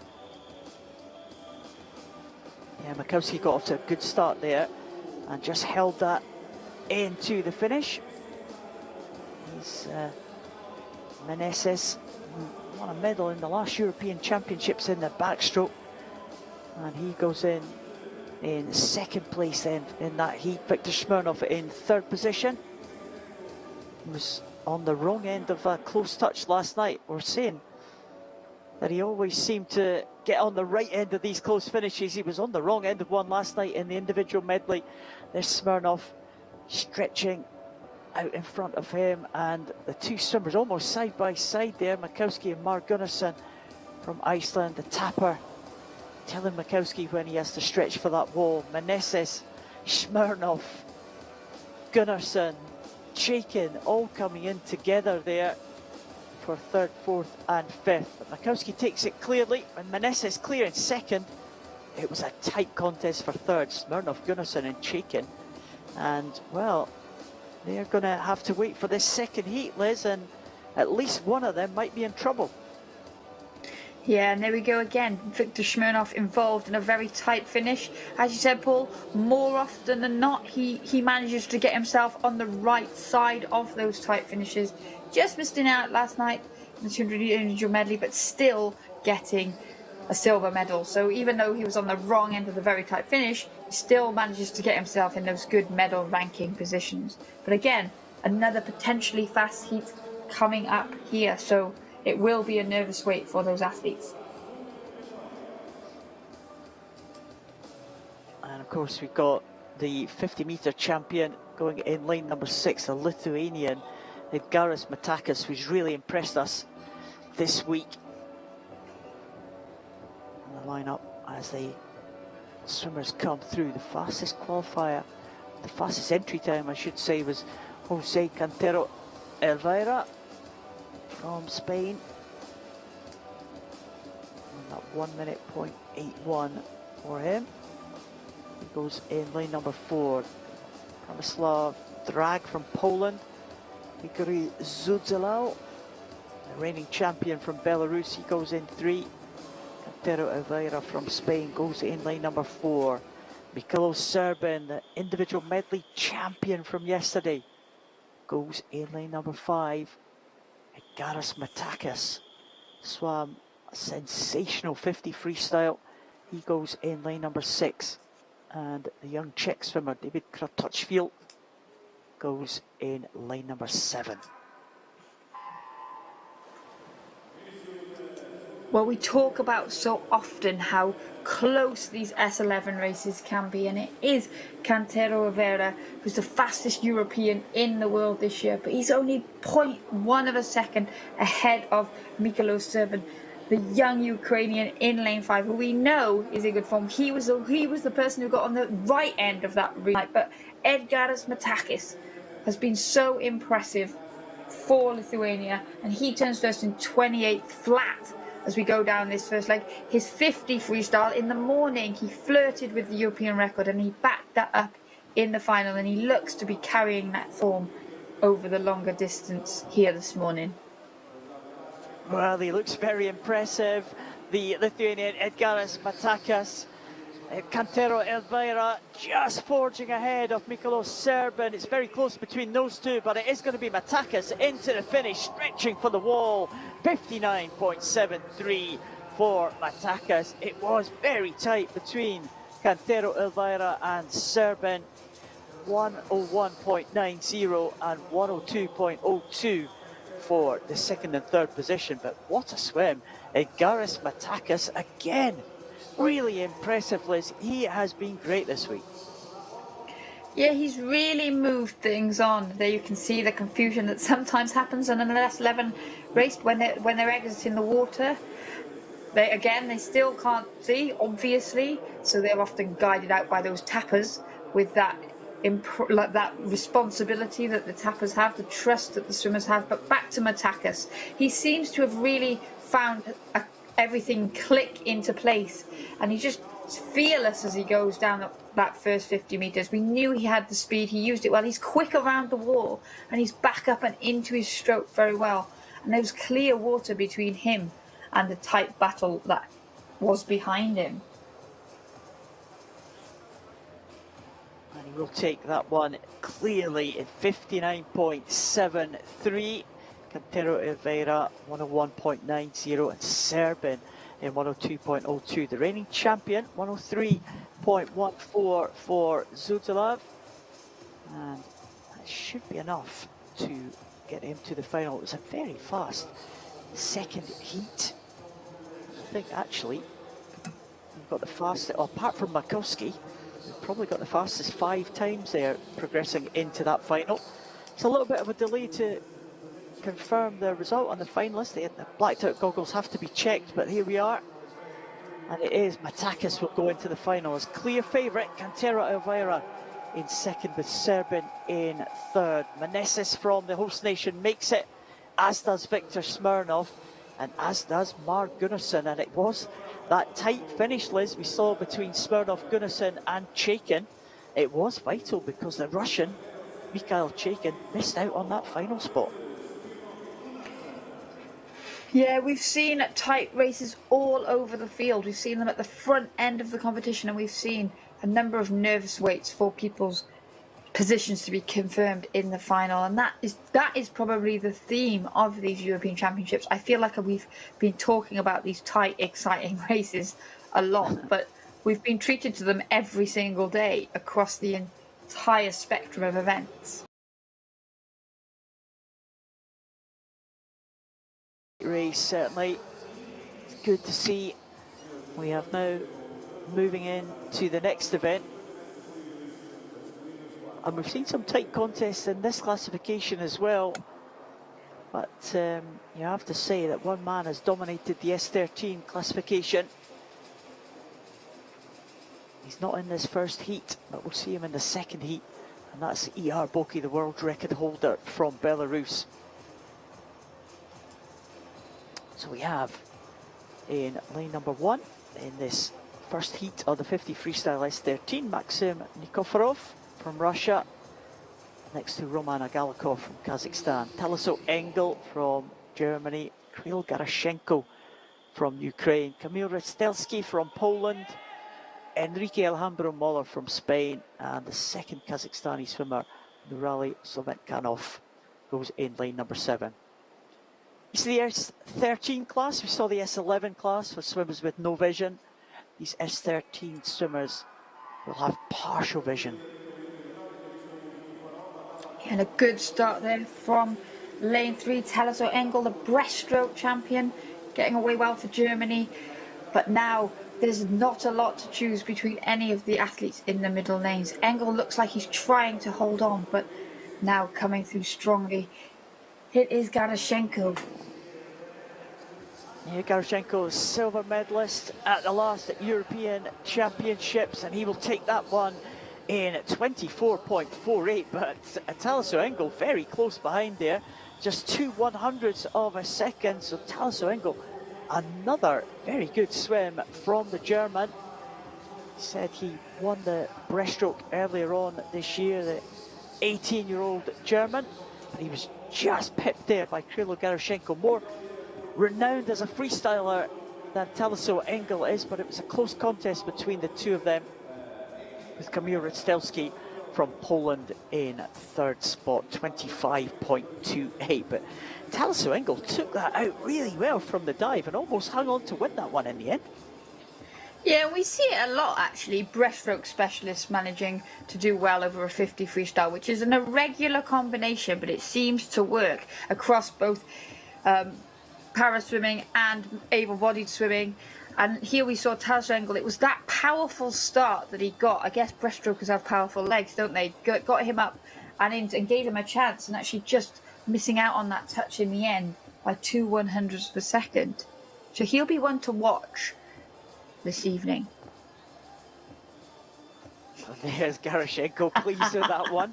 Speaker 1: Yeah, Makowski got off to a good start there and just held that into the finish. He's Menezes won a medal in the last European Championships in the backstroke, and he goes in second place then in that heat. Victor Smirnov in third position. He was on the wrong end of a close touch last night. We're saying that he always seemed to get on the right end of these close finishes. He was on the wrong end of one last night in the individual medley. There's Smirnov stretching out in front of him, and the two swimmers almost side by side there, Makowski and Mar Gunnarsson from Iceland. The tapper telling Makowski when he has to stretch for that wall. Menezes, Smirnov, Gunnarsson, Chaikin all coming in together there for third, fourth and fifth. But Makowski takes it clearly, and Menezes clear in second. It was a tight contest for third, Smirnov, Gunnarsson and Chaikin. And well, they're going to have to wait for this second heat, Liz, and at least one of them might be in trouble.
Speaker 2: Yeah, and there we go again. Victor Smirnov involved in a very tight finish. As you said, Paul, more often than not, he manages to get himself on the right side of those tight finishes. Just missing out last night in the 200 individual medley, but still getting a silver medal. So even though he was on the wrong end of the very tight finish, he still manages to get himself in those good medal ranking positions. But again, another potentially fast heat coming up here. So it will be a nervous wait for those athletes.
Speaker 1: And of course we've got the 50-metre champion going in lane number 6, the Lithuanian Edgaras Matakis, who's really impressed us this week. And the lineup as the swimmers come through. The fastest qualifier, the fastest entry time I should say, was Jose Cantero Elvira from Spain. And that 1 minute .81 for him. He goes in lane number 4. Pramislav Drag from Poland. Igor Zudzilao, the reigning champion from Belarus, he goes in 3. Cantero Elvira from Spain goes in lane number 4. Mikhailo Serbin, the individual medley champion from yesterday, goes in lane number 5. Edgaras Matakis swam a sensational 50 freestyle. He goes in lane number 6. And the young Czech swimmer David Kratochvil goes in lane number 7.
Speaker 2: Well, we talk about so often how close these S11 races can be, and it is Cantero Elvira who's the fastest European in the world this year, but he's only 0.1 of a second ahead of Mikhailo Serbin, the young Ukrainian in lane 5, who we know is in good form. He was the person who got on the right end of that relay, but Edgaras Matakis has been so impressive for Lithuania, and he turns first in 28 flat as we go down this first leg. His 50 freestyle in the morning, he flirted with the European record and he backed that up in the final, and he looks to be carrying that form over the longer distance here this morning.
Speaker 1: Well, he looks very impressive. The Lithuanian Edgaras Matakas. Cantero Elvira just forging ahead of Mikalos Serban. It's very close between those two, but it is going to be Matakas into the finish, stretching for the wall. 59.73 for Matakas. It was very tight between Cantero Elvira and Serban. 101.90 and 102.02 for the second and third position. But what a swim. Edgaras Matakas again. Really impressive, Liz. He has been great this week.
Speaker 2: Yeah, he's really moved things on. There you can see the confusion that sometimes happens in an S11 race when they're exiting the water. They still can't see, obviously, so they're often guided out by those tappers with that responsibility that the tappers have, the trust that the swimmers have. But back to Matakas. He seems to have really found everything click into place, and he's just fearless as he goes down that first 50 metres. We knew he had the speed, he used it well, he's quick around the wall, and he's back up and into his stroke very well. And there was clear water between him and the tight battle that was behind him.
Speaker 1: And he will take that one clearly in 59.73. Cantero Elvira 101.90 and Serban in 102.02. The reigning champion 103.14 for Zutalav, and that should be enough to get him to the final. It was a very fast second heat. I think actually we've got the fastest, apart from Makowski, we've probably got the fastest 5 times there progressing into that final. It's a little bit of a delay to confirm the result on the finalists. The blacked out goggles have to be checked, but here we are. And it is Matakas will go into the final as clear favourite. Cantero Elvira in second with Serban in third. Meneses from the host nation makes it, as does Viktor Smirnov and as does Mark Gunnarsson. And it was that tight finish, Liz, we saw between Smirnov, Gunnarsson and Chaikin. It was vital because the Russian Mikhail Chaikin missed out on that final spot.
Speaker 2: Yeah, we've seen tight races all over the field. We've seen them at the front end of the competition, and we've seen a number of nervous waits for people's positions to be confirmed in the final. And that is probably the theme of these European Championships. I feel like we've been talking about these tight, exciting races a lot, but we've been treated to them every single day across the entire spectrum of events.
Speaker 1: Race, certainly. It's good to see. We have now moving into the next event, and we've seen some tight contests in this classification as well, but you have to say that one man has dominated the S13 classification. He's not in this first heat, but we'll see him in the second heat, and that's E.R. Boki, the world record holder from Belarus. So we have in lane number 1 in this first heat of the 50 freestyle S13, Maxim Nikiforov from Russia, next to Roman Agalikov from Kazakhstan, Taliso Engel from Germany, Kirill Garashenko from Ukraine, Kamil Restelski from Poland, Enrique Alhambro Moller from Spain, and the second Kazakhstani swimmer, Nurali Sovetkanov, goes in lane number 7. It's the S13 class. We saw the S11 class for swimmers with no vision. These S13 swimmers will have partial vision.
Speaker 2: And a good start there from lane 3, Taliso Engel, the breaststroke champion, getting away well for Germany. But now there's not a lot to choose between any of the athletes in the middle lanes. Engel looks like he's trying to hold on, but now coming through strongly, it is Garashenko.
Speaker 1: Yeah, Garashenko is silver medalist at the last European Championships, and he will take that one in 24.48, but Taliso Engel very close behind there, just 2/100ths of a second. So Taliso Engel another very good swim from the German. He said he won the breaststroke earlier on this year, the 18-year-old German, but he was just pipped there by Krilo Garashenko. More renowned as a freestyler than Talasot Engel is, but it was a close contest between the two of them, with Kamil Rydstelski from Poland in third spot, 25.28. But Talasot Engel took that out really well from the dive and almost hung on to win that one in the end.
Speaker 2: Yeah, we see it a lot actually, breaststroke specialists managing to do well over a 50 freestyle, which is an irregular combination, but it seems to work across both para swimming and able-bodied swimming. And here we saw Talasot Engel. It was that powerful start that he got. I guess breaststrokers have powerful legs, don't they? Got him up and gave him a chance, and actually just missing out on that touch in the end by 2/100ths of a second. So he'll be one to watch this evening.
Speaker 1: There's Garashenko pleased with that one.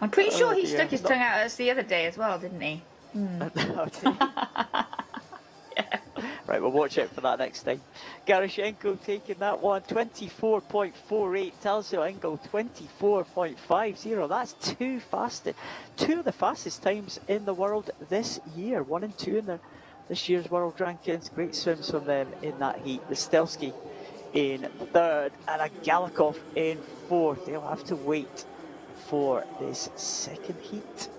Speaker 2: I'm pretty sure he stuck his tongue out at us the other day as well, didn't he?
Speaker 1: Right, we'll watch out for that next time. Garashenko taking that one, 24.48. Talasot Engel, 24.50. That's two of the fastest times in the world this year. 1 and 2 in this year's world rankings. Great swims from them in that heat. Rydstelski in third and a Galikov in fourth. They'll have to wait for this second heat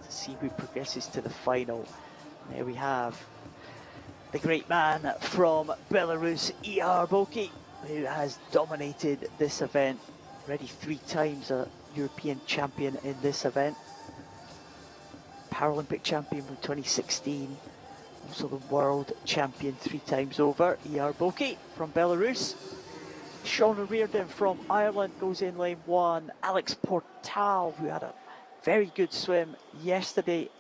Speaker 1: to see who progresses to the final. There we have the great man from Belarus, Ihar Boki, who has dominated this event. Already 3 times a European champion in this event. Paralympic champion from 2016. Also the world champion 3 times over. Ihar Boki from Belarus. Shauna Reardon from Ireland goes in lane 1. Alex Portal, who had a very good swim yesterday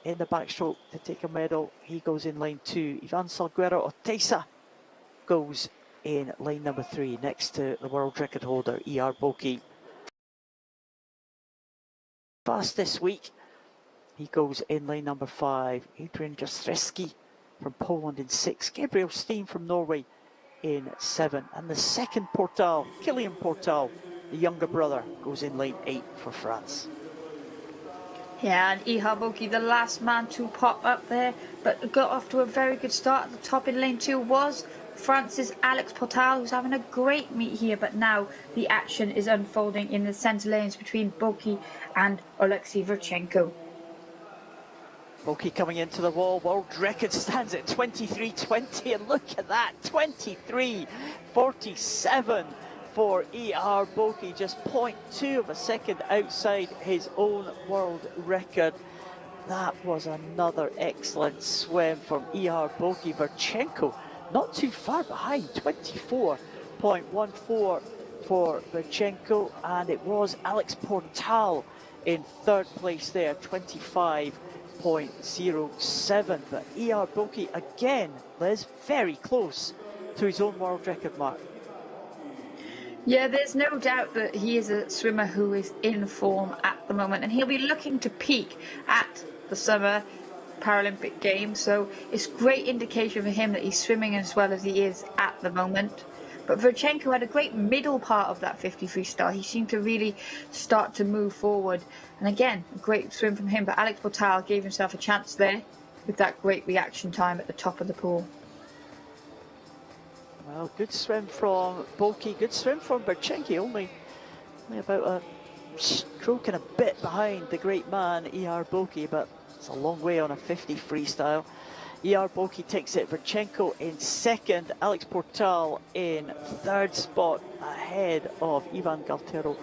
Speaker 1: in the backstroke to take a medal, he goes in lane 2. Ivan Salguero Oteiza goes in lane number 3 next to the world record holder Ihar Boki. Fast this week, he goes in lane number 5. Adrian Jastrzewski from Poland in 6. Gabriel Steen from Norway in 7. And the second Portal, Kilian Portal, the younger brother, goes in lane 8 for France.
Speaker 2: Yeah, and Ihar Boki, the last man to pop up there, but got off to a very good start. At the top in lane 2 was France's Alex Portal, who's having a great meet here, but now the action is unfolding in the centre lanes between Boki and Oleksiy Virchenko.
Speaker 1: Boki coming into the wall, world record stands at 23.20, and look at that, 23.47 for Ihar Boki, just 0.2 of a second outside his own world record. That was another excellent swim from Ihar Boki. Virchenko not too far behind, 24.14 for Virchenko, and it was Alex Portal in third place there, 25.07. But Ihar Boki again, Liz, very close to his own world record mark.
Speaker 2: Yeah, there's no doubt that he is a swimmer who is in form at the moment, and he'll be looking to peak at the summer Paralympic Games, so it's great indication for him that he's swimming as well as he is at the moment. But Virchenko had a great middle part of that 50 freestyle. He seemed to really start to move forward, and again, a great swim from him, but Alex Portal gave himself a chance there with that great reaction time at the top of the pool.
Speaker 1: Well, good swim from Boki, good swim from Virchenko, only about a stroke and a bit behind the great man Ihar Boki, but it's a long way on a 50 freestyle. Ihar Boki takes it, Virchenko in second, Alex Portal in third spot, ahead of Ivan Galtero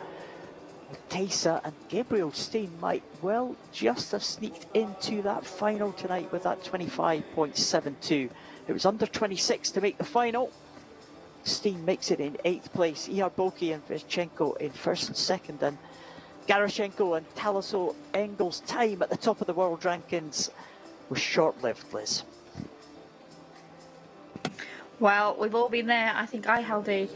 Speaker 1: Oteiza, and Gabriel Steen might well just have sneaked into that final tonight with that 25.72. It was under 26 to make the final. Steen makes it in 8th place. Ihar Boki and Virchenko in 1st and 2nd, and Garashenko and Talasot Engel's time at the top of the world rankings was short-lived, Liz.
Speaker 2: Well, we've all been there. I think I held a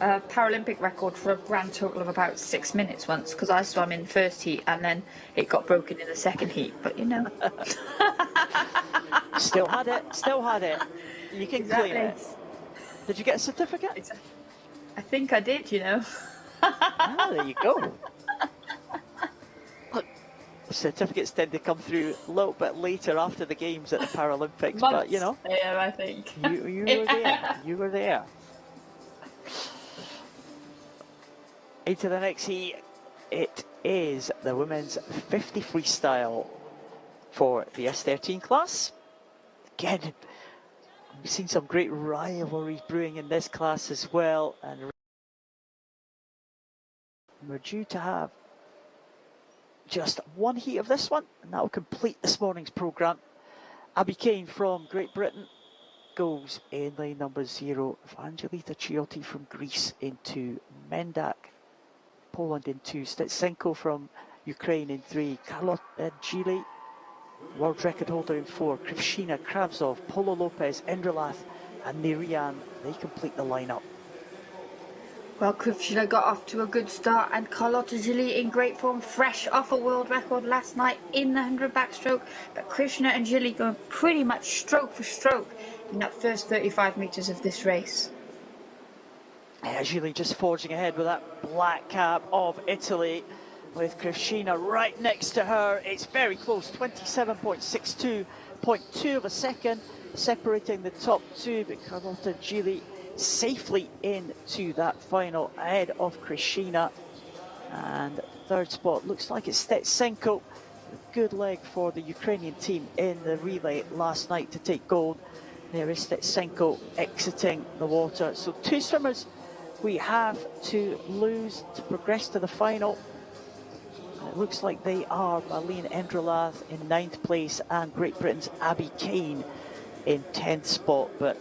Speaker 2: a Paralympic record for a grand total of about 6 minutes once, because I swam in the first heat and then it got broken in the second heat. But you know,
Speaker 1: Still had it. Still had it. You can claim
Speaker 2: exactly.
Speaker 1: it. Did you get a certificate?
Speaker 2: I think I did. You know.
Speaker 1: There you go. Look, certificates tend to come through a little bit later after the games at the Paralympics, but you know,
Speaker 2: Yeah, I think
Speaker 1: you were there. You were there. Into the next heat, it is the women's 50 freestyle for the S13 class. Again, we've seen some great rivalries brewing in this class as well, and we're due to have just one heat of this one, and that will complete this morning's programme. Abby Kane from Great Britain goes in lane number 0. Evangelita Chiotti from Greece into Mendak. Poland in 2. Stitsenko from Ukraine in 3. Carlota Gili, world record holder in 4. Krivshina, Kravzov, Polo Lopez, Endralath and Nirian. They complete the lineup.
Speaker 2: Well, Krivshina got off to a good start, and Carlota Gili in great form, fresh off a world record last night in the 100 backstroke. But Krivshina and Gili going pretty much stroke for stroke in that first 35 metres of this race.
Speaker 1: Yeah, Gili just forging ahead with that black cap of Italy, with Krivshina right next to her. It's very close, 27.62.2 of a second, separating the top two, but Carlota Gili safely into that final ahead of Krivshina. And third spot looks like it's Stitsenko. A good leg for the Ukrainian team in the relay last night to take gold. There is Stitsenko exiting the water. So two swimmers we have to lose to progress to the final. It looks like they are Marlene Endralath in 9th place and Great Britain's Abby Kane in 10th spot. But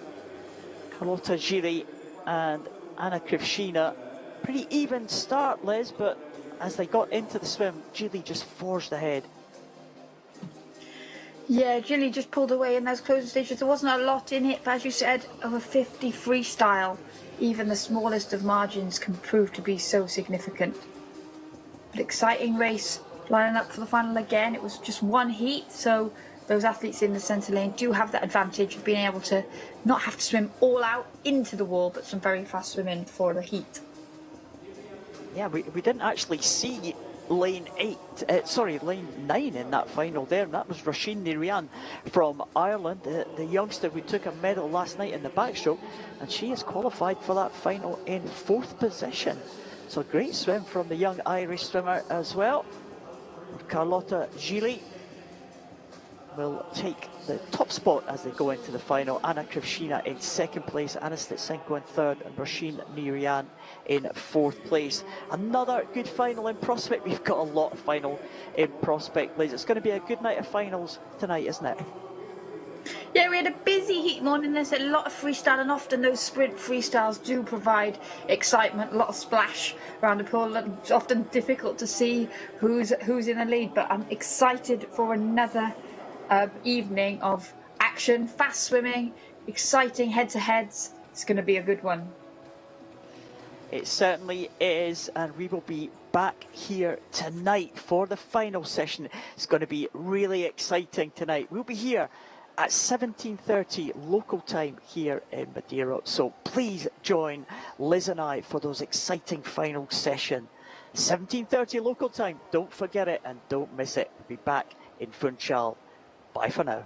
Speaker 1: Carlota Gili and Anna Krivshina, pretty even start, Liz, but as they got into the swim, Gili just forged ahead.
Speaker 2: Yeah, Gili just pulled away in those closing stages. There wasn't a lot in it, but as you said, over 50 freestyle, even the smallest of margins can prove to be so significant. But exciting race, lining up for the final again. It was just one heat, so those athletes in the centre lane do have that advantage of being able to not have to swim all out into the wall, but some very fast swimming for the heat.
Speaker 1: Yeah, we didn't actually see lane 9 in that final there, and that was Roisin Nirian from Ireland, the youngster who took a medal last night in the backstroke, and she is qualified for that final in 4th position. So great swim from the young Irish swimmer as well. Carlota Gili will take the top spot as they go into the final. Anna Krivshina in 2nd place, Anna Stitsenko in 3rd, and Roisin Nirian in 4th place. Another good final in prospect. We've got a lot of final in prospect, Liz. It's going to be a good night of finals tonight, isn't it?
Speaker 2: Yeah, we had a busy heat morning. There's a lot of freestyle, and often those sprint freestyles do provide excitement, a lot of splash around the pool. It's often difficult to see who's in the lead, but I'm excited for another evening of action, fast swimming, exciting head-to-heads. It's going to be a good one.
Speaker 1: It certainly is, and we will be back here tonight for the final session. It's going to be really exciting tonight. We'll be here at 17:30 local time here in Madeira, so please join Liz and I for those exciting final session. 17:30 local time, don't forget it and don't miss it. We'll be back in Funchal. Bye for now.